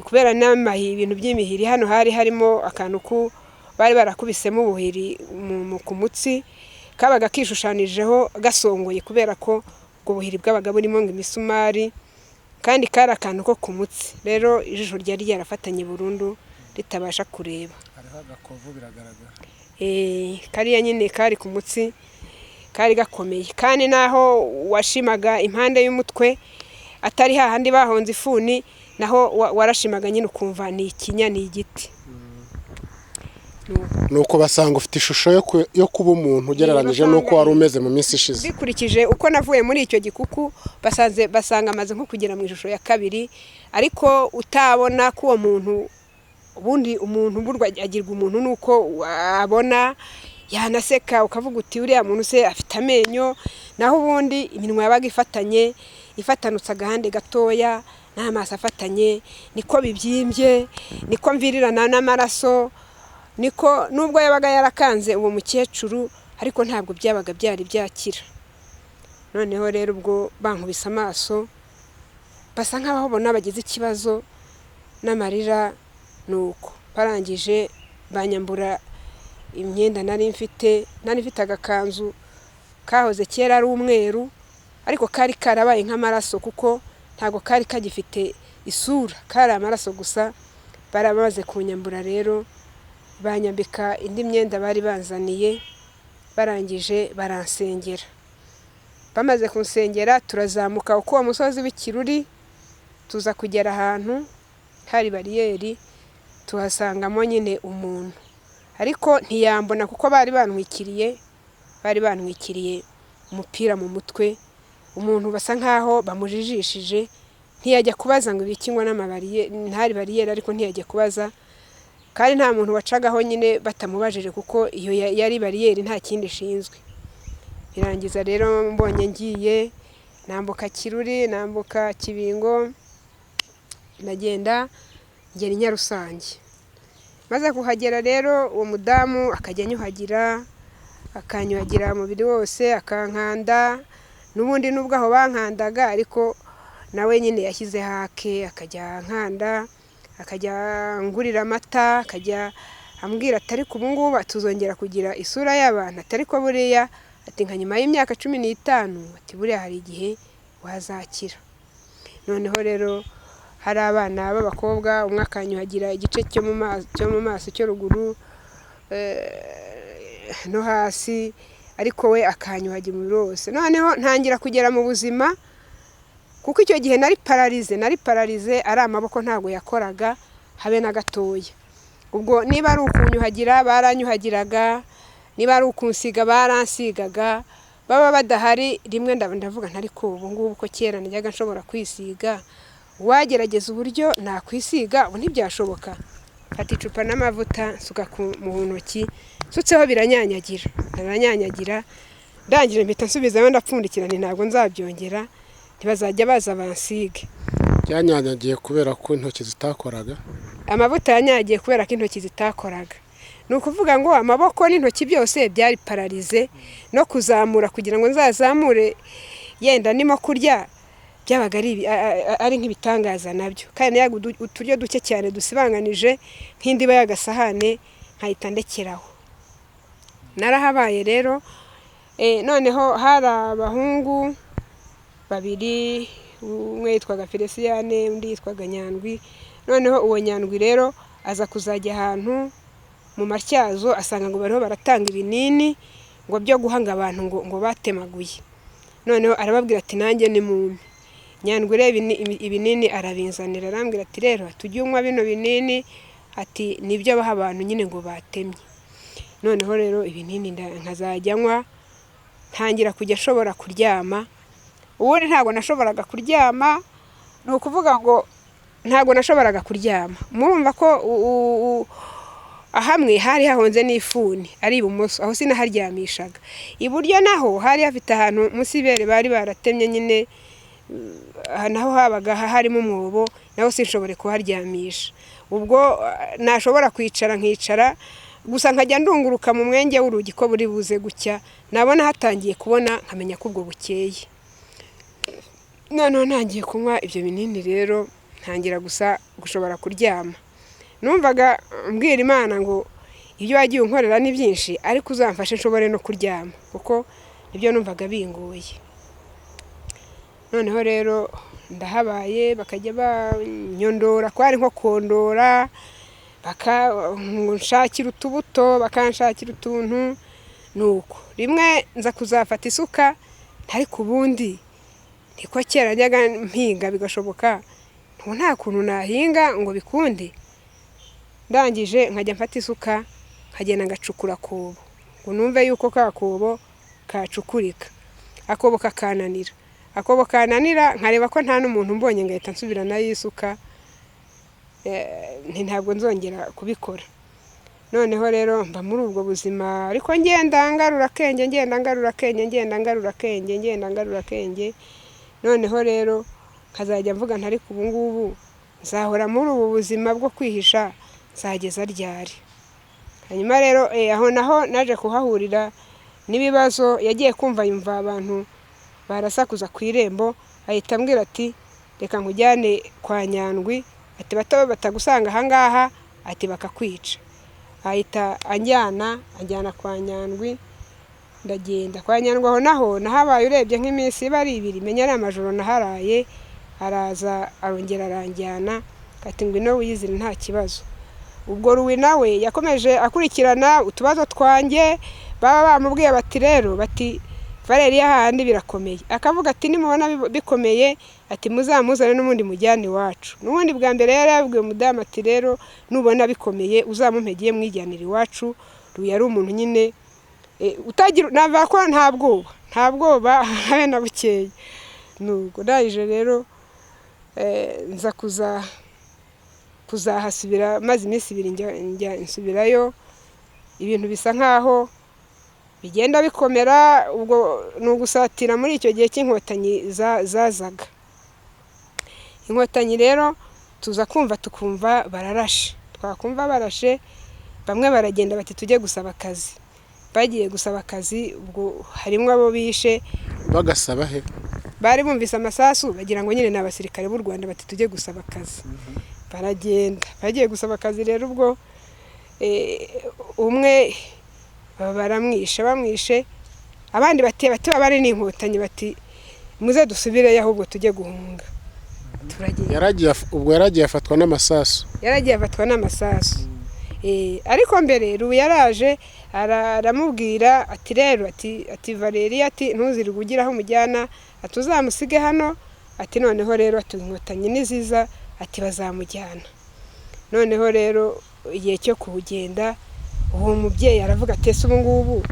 kubera n'amahi ibintu by'imihiri. Hano hari harimo akantu ku bari barakubisemo ubuhiri ku mutsi, kabaga kishushanijeho gasongoye, kubera ko ubwo buhiri bwabaga burimo ngo imisumari, kandi kari akantu ko ku mutsi. Rero ijisho ryari ryarafatanye burundu ritabasha kureba. Hariho agakovu biragaragara. Kariya nyine kari ku mutsi, kari gakomeye. Kandi naho washimaga impande y'umutwe atari hahandi bahonze ifuni, naho warashimaga nyine ukumva ni ikinya, ni igiti. Nuko basanga ufite ishusho yo kuba umuntu ugereranyije nuko wari umeze mu minsi ishize. Bikurikije uko navuye muri icyo gikuku, basanga amaze nko kugera mu ishusho ya kabiri, ariko utabona ko uwo muntu, ubundi umuntu burwa agirwa umuntu nuko abona yanaseka ukavuga uti uriya muntu se afite amenyo, naho ubundi iminwa yabaga ifatanutse agahande gatoya, n'amaso afatanye, niko bibyimbye, niko mvirirana n'amaraso, niko nubwo yabaga yarakanze uwo mukecuru, ariko ntabwo byabaga byari byakira. Noneho rero ubwo bankubise amaso, basa nkaho babona bagize ikibazo, n'amarira nuko barangije banyambura imyenda nari mfite agakanzu kahoze kera ari umweru, ariko kari karabaye nk'amaraso, kuko ntago kari kagifite isura, kari amaraso gusa. Baramaze kunyambura rero banyambika indi myenda bari banzaniye, barangije baransengera. Bamaze kunsengera turazamuka uko uwo musozi w'Ikiruri, tuza kugera ahantu hari bariyeri, tuhasangamo nyine umuntu, ariko ntiyambona kuko bari bantwikiriye umupira mu mutwe. Umuntu basa nkaho bamujijishije, ntiyajya kubaza ngo ibikingwa n'amabariyeri, ntari bariyeri, ariko ntiyajya kubaza. Kandi nta muntu wacagaho nyine batamubajije, kuko iyo yari bariyeri nta kindi ishinzwe. Birangiza rero mbonye ngiye nambuka Kiruri, nambuka Kibingo, ndagenda ngera i Nyarusange. Maze kuhagera rero uwo mudamu akajya akanyuhagira umubiri wose, akankanda. N'ubundi nubwo aho bankandaga, ariko nawe nyine yashyize hake, akajya nkanda, akajya ngurira amata, akajya ambwira ati ariko ubu ngubu tuzongera kugira isura y'abantu, atari ko buriya ati nka nyuma y'imyaka 15 ati buriya hari igihe wazakira. Noneho rero hari abana b'abakobwa, umwe akanyuhagira igice cyo mu maso cyo ruguru no hasi, ariko we akanyuhagira umubiri wose. Noneho ntangira kugera mu buzima, kuko icyo gihe nari pararize, ari amaboko ntabwo yakoraga habe na gatoya. Ubwo niba ari ukunyuhagira baranyuhagiraga, niba ari ukunsiga baransigaga, baba badahari rimwe ndavuga ntari ko ubu ngubu ko kera najyaga nshobora kwisiga, wagerageza uburyo nakwisiga ubu ntibyashoboka. Fata icupa n'amavuta nsuka mu ntoki, nsutseho biranyanyagira, ndangije mpita nsubizayo ndapfundikira, ntabwo nzabyongera, ntibazajya baza bansige. Byanyanyagiye kubera ko intoki zitakoraga? Amavuta yanyagiye kubera ko intoki zitakoraga. Ni ukuvuga ngo amaboko n'intoki byose byari pararize, no kuzamura kugira ngo nzazamure yenda ndimo kurya byabaga ari nk'ibitangaza nabyo. Kandi nayaga uturyo duke cyane dusibanganije nk'indiba y'agasahane, nkahita ndekeraho. Narahabaye rero, noneho hari abahungu babiri, umwe yitwaga Feliciyane, undi yitwaga Nyandwi. Noneho uwo Nyandwi rero aza kuzajya ahantu mu matyazo, asanga ngo bariho baratanga ibinini ngo byo guhanga abantu ngo batemaguye. Noneho arababwira ati nanjye ni mumpe. Nyandwi rero ibinini arabinzanira, arambwira ati rero tujye unywa bino binini, ati nibyo baha abantu nyine ngo batemye. Noneho rero ibinini nkazajya nywa, ntangira kujya ashobora kuryama. Ubundi ntabwo nashoboraga kuryama, ni ukuvuga ngo ntabwo nashoboraga kuryama. Murumva ko ahamwe hari hahonze n'ifuni ari ibumoso, aho sinaharyamishaga. Iburyo naho hari hafite ahantu munsi y'ibere bari baratemye nyine, naho habaga harimo umwobo, naho sinshobore kuharyamisha. Ubwo nashobora kwicara nkicara, gusa nkajya ndunguruka mu mwenge w'urugi ko buri buze gucya, nabona hatangiye kubona nkamenya ko ubwo bukeye. Noneho ntangiye kunywa ibyo binini rero, ntangira gusa gushobora kuryama. Numvaga mbwira Imana ngo ibyo wagiye unkorera ni byinshi, ariko uzamfashe nshobore no kuryama, kuko nibyo numvaga bingoye. Noneho rero ndahabaye, bakajya banyondora, kwari nko kondora, bakanshakira utubuto, bakanshakira utuntu. Nuko rimwe nza kuzafata isuka, ariko ubundi niko kera njyaga mpinga bigashoboka, nta kuntu nahinga ngo bikunde. Ndangije nkajya mfata isuka, nkagenda ngacukura akobo, ngo numve yuko ka kobo kacukurika. Akobo kakananira, nkareba ko nta n'umuntu mbonye, ngahita nsubira nayo isuka, ntabwo nzongera kubikora. Noneho rero mba muri ubwo buzima, ariko ngenda ngarura akenge. Noneho rero nkazajya mvuga ntari ku ngubu nzahora muri ubu buzima bwo kwihisha, nzageza ryari. Hanyuma rero aho naho naje kuhahurira n'ibibazo. Yagiye kumva yumva abantu barasakuza ku irembo, ahita ambwira ati reka nkujyane kwa Nyandwi, ati bato batagusanga ahangaha, ati bakakwica. Ahita anjyana kwa Nyandwi, ndagenda kwa Nyandwi. Aho naho nahabaye urebye nk'iminsi bari ibiri, menya ari amajoro naharaye. Araza arongera aranjyana, ati ngwino wiyizire nta kibazo. Ubwo Ruwi nawe yakomeje akurikirana utubazo twanjye, baba bamubwiye bati rero, bati Valeriya hahandi birakomeye. Akavuga ati nimubona bikomeye, ati muzamuzane n'ubundi mujyane iwacu. N'ubundi bwa mbere yari yabwiye umudamu ati rero nubona bikomeye uzamumpegiye mwijyanira iwacu. Ruwi yari umuntu nyine utagira, navuga ko nta bwoba habe na bukeye. Nuko ndangije rero nza kuzahasubira, maze iminsi ibiri njya nsubirayo. Ibintu bisa nkaho bigenda bikomera. Ubwo ni ugusatira muri icyo gihe cy'inkotanyi zazaga. Inkotanyi rero tuza tukumva bararashe, twakumva barashe, bamwe baragenda bati tujye gusaba akazi. Bagiye gusaba akazi, ubwo harimo abo bishe. Bagasaba he? Bari bumvise amasasu, bagira ngo nyine n'abasirikare b'u Rwanda, bati tujye gusaba akazi. Baragenda, bagiye gusaba akazi rero. Ubwo umwe bamwishe, abandi bati bari n'inkotanyi, bati muze dusubireyo ahubwo tujye guhunga. turagenda. ubwo yaragiye afatwa n'amasasu. Yaragiye afatwa n'amasasu. Ariko mbere Rubu yaraje aramubwira ati rero ati Valeria ati ntuzirwe ugira aho umujyana, ati uzamusige hano, ati noneho rero ati inkotanyi niziza ati bazamujyana. Noneho rero igihe cyo kuwugenda uwo mubyeyi aravuga ati ese ubu ngubu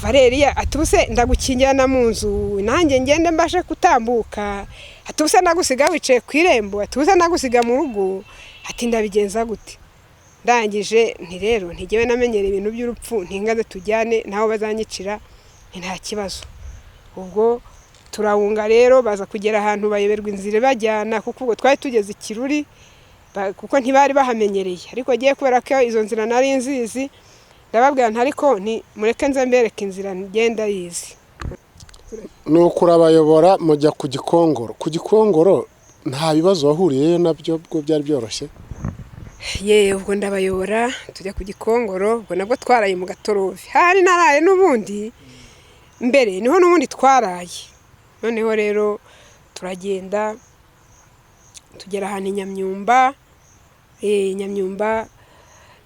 Valeria ati ubuse ndagukingirana mu nzu nanjye ngende mbashe kutambuka, ati ubuse nagusiga wicaye ku irembo, ati ubuse nagusiga mu rugo, ati ndabigenza gute? Ndangije nti rero ntigewe namenyera ibintu by'urupfu, ntingaze tujyane naho bazanyicira nta kibazo. Ubwo turawunga rero baza kugera ahantu bayoberwa inzira bajyana, kuko ubwo twari tugeze Ikiruri kuko ntibari bahamenyereye. Ariko agiye kubera ko izo nzira nari nzizi, ndababwira nti ariko mureke nze mbereke inzira ngenda yizi. Nuko urabayobora mujya ku Gikongoro. Ku Gikongoro nta bibazo wahuriyeyo nabyo bwo byari byoroshye? Ubwo ndabayobora tujya ku Gikongoro, ubwo nabwo twaraye mu Gatorovi. Hari naraye n'ubundi mbere niho n'ubundi twaraye. Noneho rero turagenda tugera ahantu Nyamyumba. Nyamyumba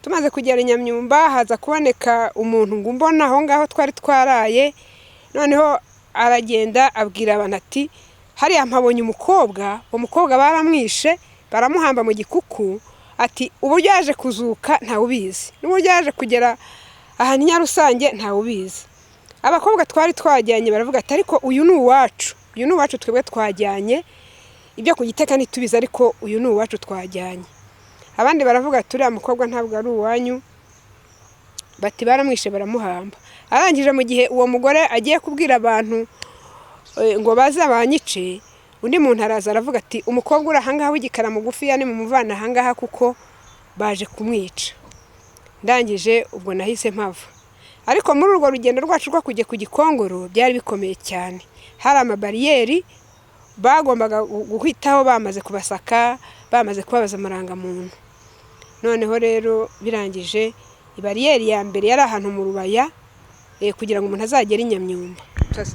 tumaze kugera Nyamyumba haza kuboneka umuntu ngo mbona aho ngaho twari twaraye. Noneho aragenda abwira abantu ati hariya mpabonye umukobwa, umukobwa baramwishe baramuhamba mu gikuku, ati uburyo yaje kuzuka ntawe ubizi, n'uburyo yaje kugera ahantu Nyarusange ntawe ubizi. Abakobwa twari twajyanye baravuga ati ariko uyu ni uwacu twebwe twajyanye, ibyo ku Giteka ntitubizi ariko uyu ni uwacu twajyanye. Abandi baravuga ati uriya mukobwa ntabwo ari uwanyu, bati baramwishe baramuhamba. Arangije mu gihe uwo mugore agiye kubwira abantu ngo baze abanyice, undi muntu araza aravuga ati umukobwa uri ahangaha w'igikara mugufi yani mumuvana ahangaha kuko baje kumwica. Ndangije ubwo nahise mpava. Ariko muri urwo rugendo rwacu rwo kujya ku Gikongoro byari bikomeye cyane. Hari amabariyeri bagombaga guhitaho bamaze kubasaka, bamaze kubabaza amarangamuntu. Noneho rero birangije ibariyeri ya mbere yari ahantu mu Rubaya kugira ngo umuntu azagere Nyamyumba.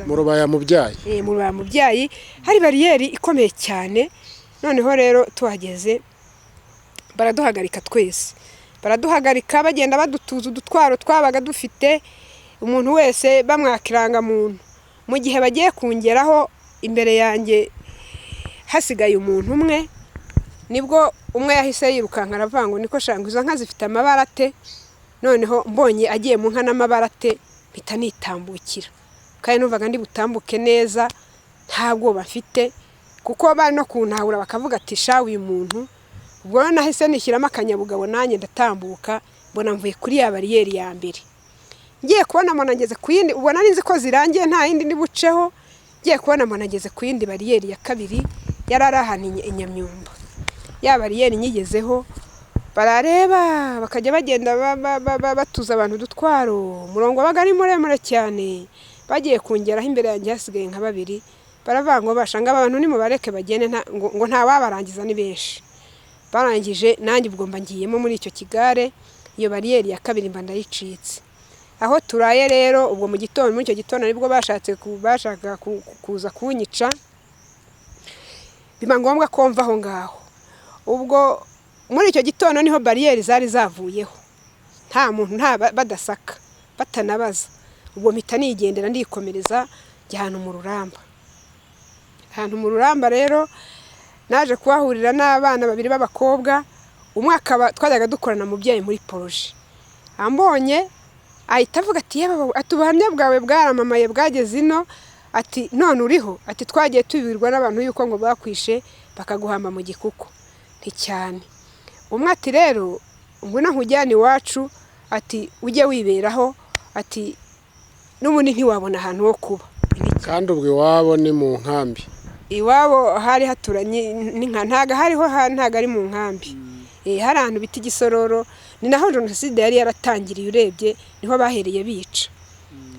Mu Rubaya mu Byayi. Mu Rubaya mu Byayi hari bariyeri ikomeye cyane. Noneho rero tuhageze baraduhagarika twese. Baraduhagarika bagenda badutuza udutwaro twabaga dufite, umuntu wese bamwakiranga muntu. Mu gihe bagiye kungeraho imbere yanjye hasigaye umuntu umwe, nibwo umwe yahise yirukanka aravuga ngo niko shanga izo nka zifite amabara te. Noneho mbonye agiye mu nka n'amabara te mpita nitambukira, kandi numvaga ndi butambuke neza ntabwo bafite, kuko bari no kuntahura bakavuga ati shawe uyu muntu. Ubwo nahise nishyiramo akanyabugabo nanjye ndatambuka, mbona mvuye kuri ya bariyeri ya mbere. Ngiye kubona mbona ngeze ku yindi, ubwo nari nzi ko zirangiye nta yindi nibuceho. Ngiye kubona mbona ngeze ku yindi bariyeri ya kabiri yarari ahantu Nyamyumba. Ya bariyeri nyigezeho barareba bakajya bagenda batuza abantu dutwaro, umurongo wabaga ari muremure cyane. Bagiye kungeraho imbere yanjye hasigaye nka babiri, baravuga ngo bashanga abantu ni mubareke bagende ngo nta wabarangiza ni benshi. Barangije nanjye ubwo mba ngiyemo muri icyo kigare, iyo bariyeri ya kabiri mba ndayicitse. Aho turaye rero ubwo mu gitondo, muri icyo gitondo nibwo bashaka kuza kunyica, biba ngombwa ko mva aho ngaho. Ubwo muri icyo gitondo niho bariyeri zari zavuyeho, nta muntu badasaka batanabaza. Ubwo mpita nigendera ndikomereza njya ahantu mu Ruramba. Ahantu mu Ruramba rero naje kuhahurira n'abana babiri b'abakobwa. Umwaka twajyaga dukorana mu Byayi muri projet. Ambonye ahita avuga ati yaba atubuhamya bwawe bwaramamaye bwageze ino, ati none uriho, ati twagiye tubirwa n'abantu yuko ngo bakwishe bakaguhamba mu gikuku. Nti cyane. Umwe ati rero ngwino nkujyane iwacu, ati ujye wiberaho, ati n'ubundi ntiwabona ahantu ho kuba. Kandi ubwo iwabo ni mu nkambi? Iwabo hari haturanye n'inka, ntaga hariho ntaga ari mu nkambi. Hari ahantu biti Gisororo, ni naho jenoside yari yaratangiriye, urebye niho bahereye bica.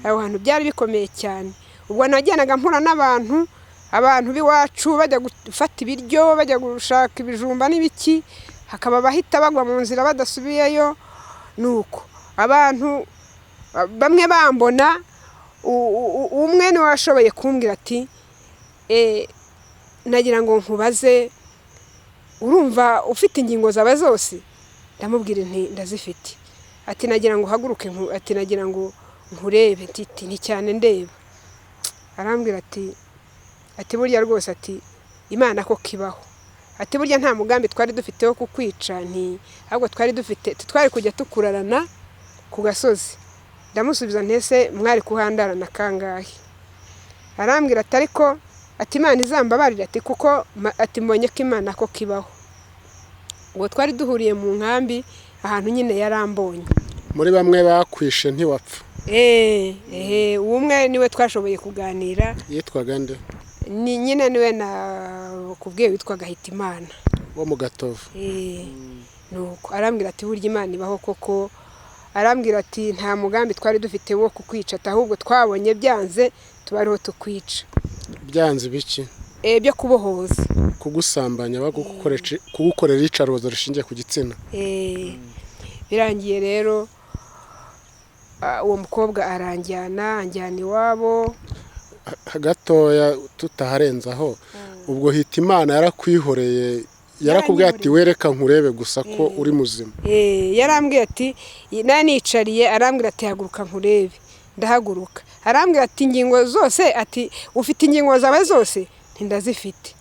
Aho hantu byari bikomeye cyane. Ubwo najyanaga mpura n'abantu, abantu b'iwacu bajya gufata ibiryo, bajya gushaka ibijumba n'ibiki, hakaba bahita bagwa mu nzira badasubiyeyo. Nuko abantu bamwe bambona, umwe ni washoboye kumbwira ati nagira ngo nkubaze urumva ufite ingingo zawe zose? Ndamubwira nti ndazifite. Ati nagira ngo uhaguruke, ati nagira ngo nkurebe. Ati ni cyane ndeba. Arambwira ati burya rwose ati Imana ko kibaho. Ati burya nta mugambi twari dufite wo kukwica, ahubwo twari kujya tukurarana ku gasozi. Ndamusubiza ntese mwari kuhandarana kangahe? Arambwira ati ariko ati Imana izambabarira, ati kuko ati mbonye ko Imana ko kibaho. Ubwo twari duhuriye mu nkambi ahantu nyine yarambonye. Muri bamwe bakwishe ntiwapfa? Umwe niwe twashoboye kuganira. Yitwaga nde? Ni nyine niwe nakubwiye witwaga Hitimana wo mu Gatovu. Nuko arambwira ati burya Imana ibaho koko. Arambwira ati nta mugambi twari dufite wo kukwica, ahubwo twabonye byanze tubariho tukwica. Byanze biki? Byo kubohoza, kugusambanya, kugukorera iyicarubozo rishingiye ku gitsina. Birangiye rero uwo mukobwa anjyana iwabo. Gatoya tutaharenzaho, ubwo Hitimana yarakwihoreye, yarakubwiye ati wereka nkurebe gusa ko uri muzima? Yarambwiye ati nanicariye, arambwira ati haguruka nkurebe. Ndahaguruka. Arambwira ati ingingo zose, ati ufite ingingo zawe zose? Ndazifite.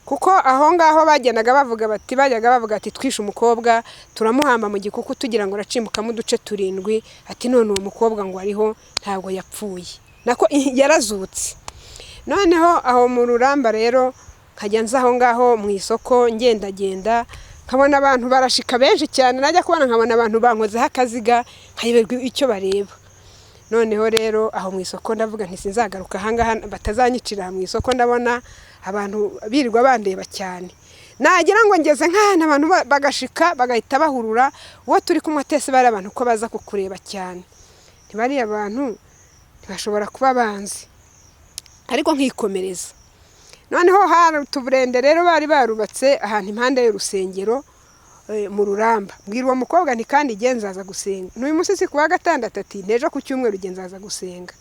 Kuko aho ngaho bajyaga bavuga ati twishe umukobwa turamuhamba mu gikuku tugira ngo aracimbuka mu duce 7. Ati none uwo mukobwa ngo ariho ntabwo yapfuye, nako yarazutse. Noneho aho mu Ruramba rero nkajya nzaho ngaho mu isoko ngenda nkabona abantu barashika benshi cyane, najya kubona nkabona abantu bankozeho akaziga nkayiberwa icyo bareba. Noneho rero aho mu isoko ndavuga nti sinzagaruka ahangaha batazanyicira mu isoko, ndabona abantu birirwa bandeba cyane. Nagira ngo ngeze nk'ahantu abantu bagashika bagahita bahurura, uwo turi kumwe tese bari abantu ko baza kukureba cyane. Ntibari abantu ntibashobora kuba banzi, ariko nkikomereza. Noneho hari utuburende rero bari barubatse ahantu impande y'urusengero mu Ruramba. Mbwira uwo mukobwa nti kandi genzaza gusenga. N'uyu musisi kuwa gatandatu ati nejo ku cyumweru genzaza gusenga.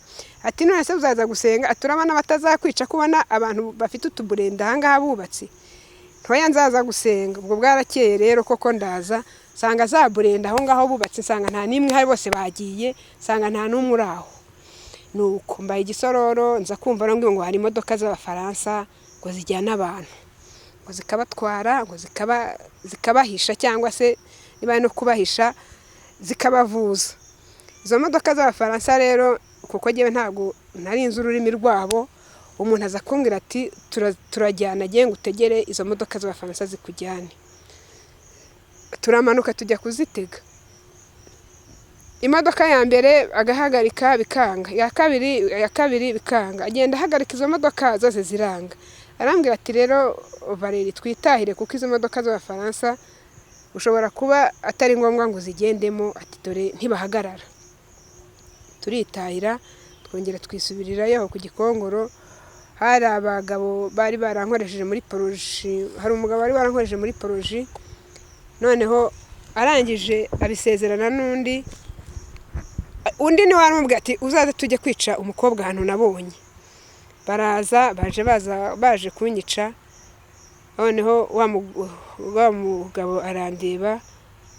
Ati none se uzaza gusenga? Aturabana batazakwica kubona abantu bafite utuburende ahangaha bubatse. Ntoya nzaza gusenga. Ubwo bwarakeye rero koko ndaza sanga za burende aho ngaho bubatse, sanga nta nimwe hari, bose bagiye, sanga nta numwe uraho. Nuko mbaye igisororo nza kumva ngo hari imodoka z'Abafaransa ngo zijyana abantu, ngo zikabatwara, ngo zikabahisha, cyangwa se niba no kubahisha zikabavuza. Izo modoka z'Abafaransa rero kuko ngewe ntabwo nari inzu ururimi rwabo, umuntu aza kumbwira ati turajyana, agiye ngo utegere izo modoka z'Abafaransa zikujyane. Turamanuka tujya kuzitega. Imodoka ya mbere agahagarika bikanga, ya kabiri bikanga, agenda ahagarika izo modoka zose ziranga. Arambwira ati rero Valeri twitahire kuko izo modoka z'Abafaransa ushobora kuba atari ngombwa ngo zigendemo, ati dore ntibahagarara. Turitahira twongera twisubirirayo ku Gikongoro. Hari abagabo bari barankoresheje muri poroji, hari umugabo wari warankoresheje muri poroji. Noneho arangije abisezerana n'undi ni waramubwira ati uzaze tujye kwica umukobwa hano nabonye. Baraza baje kunyica. Noneho wa mugabo arandeba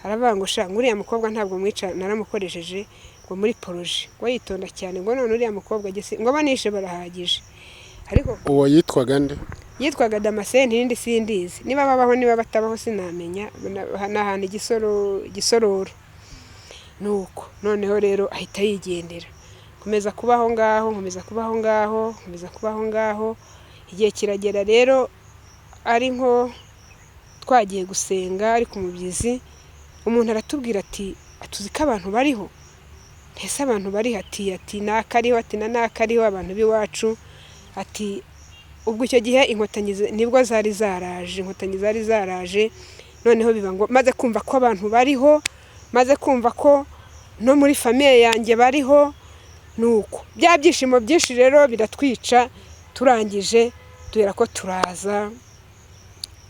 aravuga ngo sha nguriya mukobwa ntabwo mwica, naramukoresheje ngo muri poroji, ngo yitonda cyane, ngo none uriya mukobwa gese ngo banishe barahagije. Ariko uwo yitwaga nde? Yitwaga Damascene, irindi sindizi, niba babaho niba batabaho sinamenya. N'ahantu Gisororo. Nuko noneho rero ahita yigendera, komeza kubaho ngaho. Igihe kiragera rero ari nko twagiye gusenga ari ku mubyizi, umuntu aratubwira ati atuzi ko abantu bariho. Ese abantu bari ati nakariho, ati nakariho abantu biwacu. Ati ubwo icyo gihe inkotanyi nibwo zari zaraje. Noneho biba ngo maze kumva ko abantu bariho, maze kumva ko no muri famiye yanjye bariho. Nuko bya byishimo byinshi rero biratwica. Turangije duhera ko turaza.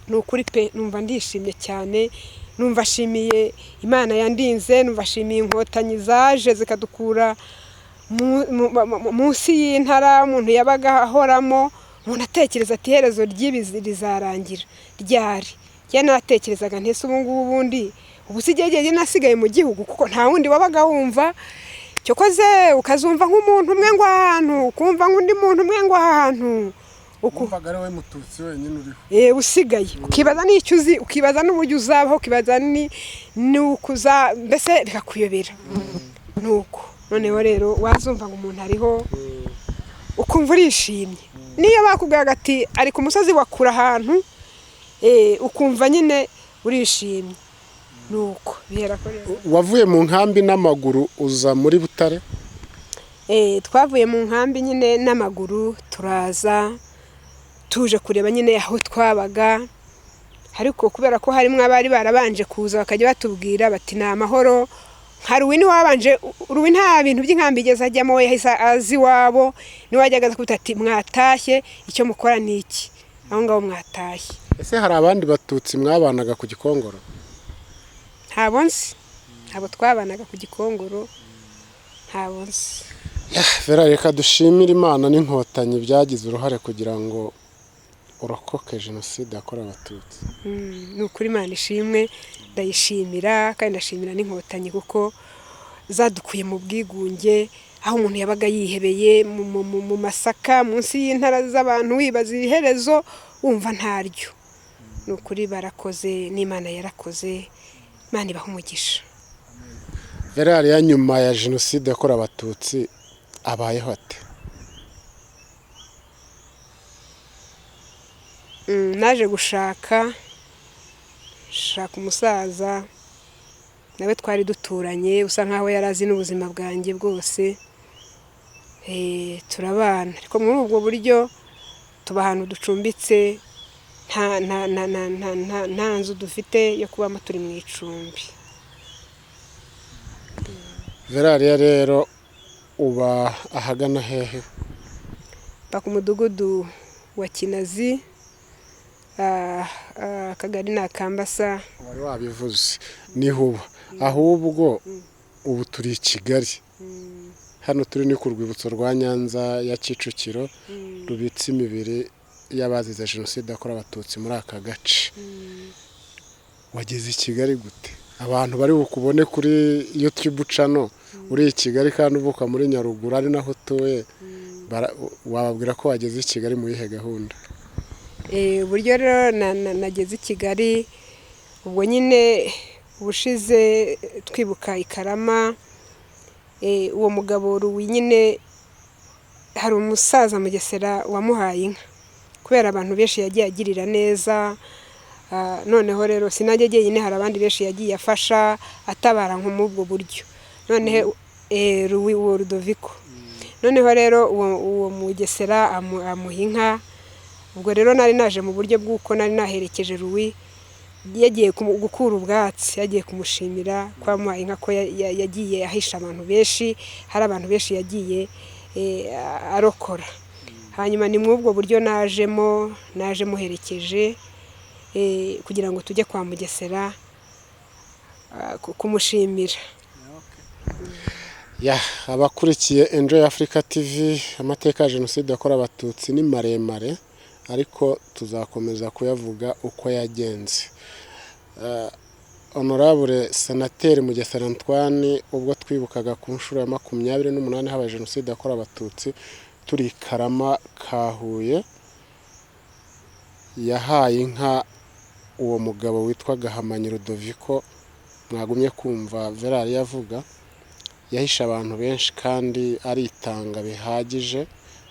Nukuri pe numva ndishimye cyane, numva shimiye Imana yandinze, numva shimiye inkotanyi zaje zikadukura munsi y'intara umuntu yabaga ahoramo. Umuntu atekereza ati herezo ry'ibizi rizarangira ryari. njye natekerezaga ntese ubu ngubu ubundi ubu si igihe nasigaye mu gihugu kuko nta wundi wabaga wumva cyokoze ukazumva nk'umuntu umwe ngo ahantu ukumva nk'undi muntu umwe ngo ahantu ukumvaga ari we mututsi wenyine uriho usigaye ukibaza n'icyo uzi ukibaza n'uburyo uzabaho ukibaza n'ukuza mbese bikakuyobera nuko noneho rero wazumva ngo umuntu ariho ukumva urishimye niyo bakubwiraga ati ari ku musozi wa kure ahantu ukumva nyine urishimye nuko bihera ko rero wavuye mu nkambi n'amaguru uza muri Butare twavuye mu nkambi nyine n'amaguru turaza tuje kureba nyine aho twabaga ariko kubera ko harimo abari barabanje kuza bakajya batubwira bati ni amahoro hari Ruwi wabanje Ruwi nta bintu by'inkambi igeze ajyamo we yahise azi iwabo niwe wajyaga kuvuga ati mwatashye icyo mukora ni iki aho ngaho mwatashye. Ese hari abandi batutsi mwabanaga ku Gikongoro? Ntabwo nzi, ntabwo twabanaga ku Gikongoro, ntabwo nzi. Vera, reka dushimire Imana n'inkotanyi byagize uruhare kugira ngo urokoke jenoside yakorewe Abatutsi. Ni ukuri Imana ishimwe, ndayishimira kandi ndashimira n'inkotanyi kuko zadukuye mu bwigunge aho umuntu yabaga yihebeye mu masaka munsi y'intara z'abantu wibaza iherezo wumva ntaryo. Ni ukuri barakoze n'Imana yarakoze, Imana ibaha umugisha. Vera, ya nyuma ya jenoside yakorewe Abatutsi abayeho ate? Naje gushaka umusaza nawe twari duturanye usa nkaho yarazi n'ubuzima bwanjye bwose, turabana ariko muri ubwo buryo tuba ahantu ducumbitse, nta nzu dufite yo kubamo, turi mu icumbi. Vera, rero uba ahagana hehe? Ba ku mudugudu wa Kinazi, akagari ni Akambasa. Wari wabivuze niho uba, ahubwo ubu turi i Kigali, hano turi ni ku rwibutso rwa Nyanza ya Kicukiro rubitse imibiri y'abazize jenoside yakorewe Abatutsi muri aka gace. Wageze i Kigali gute? Abantu bari bukubone kuri YouTube channel uri i Kigali kandi uvuka muri Nyaruguru ari naho utuye, wababwira ko wageze i Kigali mu yihe gahunda? Uburyo rero nageze i Kigali ubwo nyine ubushize twibuka i Karama, uwo mugabo Ruwi nyine hari umusaza Mugesera wamuhaye inka kubera abantu benshi yagiye agirira neza. Noneho rero sinajye jyenyine, hari abandi benshi yagiye afasha atabara nko mu ubwo buryo. Noneho Ruwi uwo Rudoviko, noneho rero uwo Mugesera amuha inka. Ubwo rero nari naje mu buryo bw'uko nari naherekeje Ruwi, yagiye gukura ubwatsi, yagiye kumushimira kwa amuhaye inka ko yagiye ahisha abantu benshi, hari abantu benshi yagiye arokora. Hanyuma ni mu ubwo buryo naje muherekeje kugira ngo tujye kwa Mugesera kumushimira. Abakurikiye Enjoy Africa TV, amateka ya jenoside yakorewe Abatutsi ni maremare ariko tuzakomeza kuyavuga uko yagenze. Honorable Senateri Mugesera Antoine, ubwo twibukaga ku nshuro ya 28 habaye jenoside yakorewe Abatutsi turi Karama ka Huye, yahaye inka uwo mugabo witwa Gahamanyi Rudoviko mwagumye kumva Vera yavuga. Yahisha abantu benshi kandi aritanga bihagije.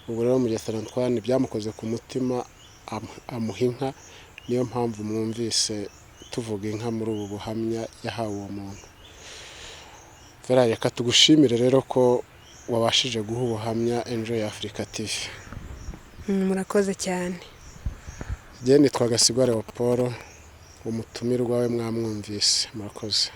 Ubwo rero Mugesera Antoine byamukoze ku mutima, amuha inka. Niyo mpamvu mwumvise tuvuga inka muri ubu buhamya yahawe uwo muntu. Vera, reka tugushimire rero ko wabashije guha ubuhamya Enjoy Africa TV. Murakoze cyane. Jye nitwa Gasigwa Leopold, umutumirwa we mwamwumvise. Murakoze.